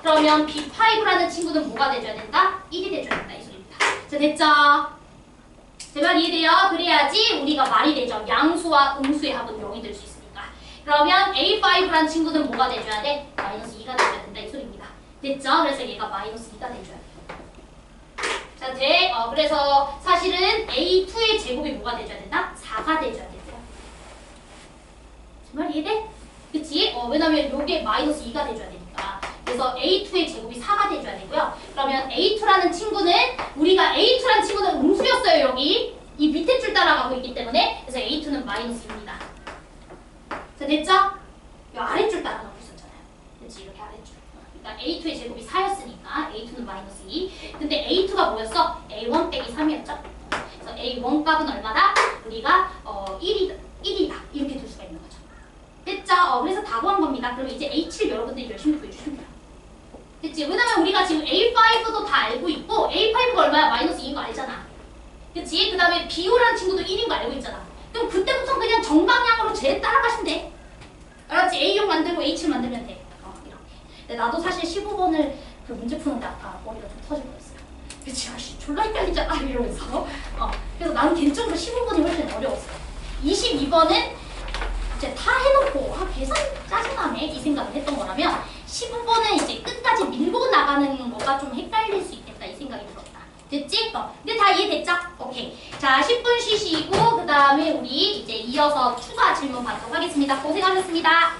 그러면 B5라는 친구는 뭐가 돼줘야 된다? 1이 돼줘야 된다 이 소리입니다. 자 됐죠? 제 말 이해돼요? 그래야지 우리가 말이 되죠. 양수와 음수의 합은 0이 될 수 있으니까. 그러면 A5라는 친구는 뭐가 돼줘야 돼? 마이너스 2가 돼줘야 된다 이 소리입니다. 됐죠? 그래서 얘가 마이너스 2가 돼줘야 돼요. 자, 그래서 사실은 A2의 제곱이 뭐가 돼줘야 된다? 4가 돼줘야 되죠. 제 말 이해돼? 그치? 왜냐면 요게 마이너스 2가 돼줘야 되니까. 그래서 A2의 제곱이 4가 돼줘야 되고요. 그러면 A2라는 친구는 우리가 A2라는 친구는 음수였어요. 여기 이 밑에 줄 따라가고 있기 때문에 그래서 A2는 마이너스 2입니다. 자 됐죠? 이 아래줄 따라가고 있었잖아요. 그치? 이렇게 아래줄. 그러니까 A2의 제곱이 4였으니까 A2는 마이너스 2. 근데 A2가 뭐였어? A1 빼기 3이었죠? 그래서 A1 값은 얼마다? 우리가 1이다 이렇게 둘 수가 있는 거죠. 됐죠? 그래서 다 구한 겁니다. 그러면 이제 A7 여러분들이 열심히 구해주시면 돼요. 됐지? 왜냐면 우리가 지금 A5도 다 알고 있고 A5가 얼마야? 마이너스 2인 거 알잖아. 그치? 그 다음에 B5라는 친구도 1인 거 알고 있잖아. 그럼 그때부터 그냥 정방향으로 쟤 따라가시면 돼. 알았지? A6 만들고 A7 만들면 돼. 이렇게. 근데 나도 사실 15번을 그 문제 푸는데 아까 머리가 좀 터질 뻔했어요. 그치? 아씨 졸라 헷갈리잖아 이러면서. 그래서 나는 개인적으로 15번이 훨씬 어려웠어요. 22번은 이제 다 해놓고 계산 짜증나네 이 생각을 했던 거라면 15번은 이제 끝까지 밀고 나가는 거가 좀 헷갈릴 수 있겠다 이 생각이 들었다. 됐지? 근데 다 이해됐죠? 오케이. 자 10분 쉬시고 그 다음에 우리 이제 이어서 추가 질문 받도록 하겠습니다. 고생하셨습니다.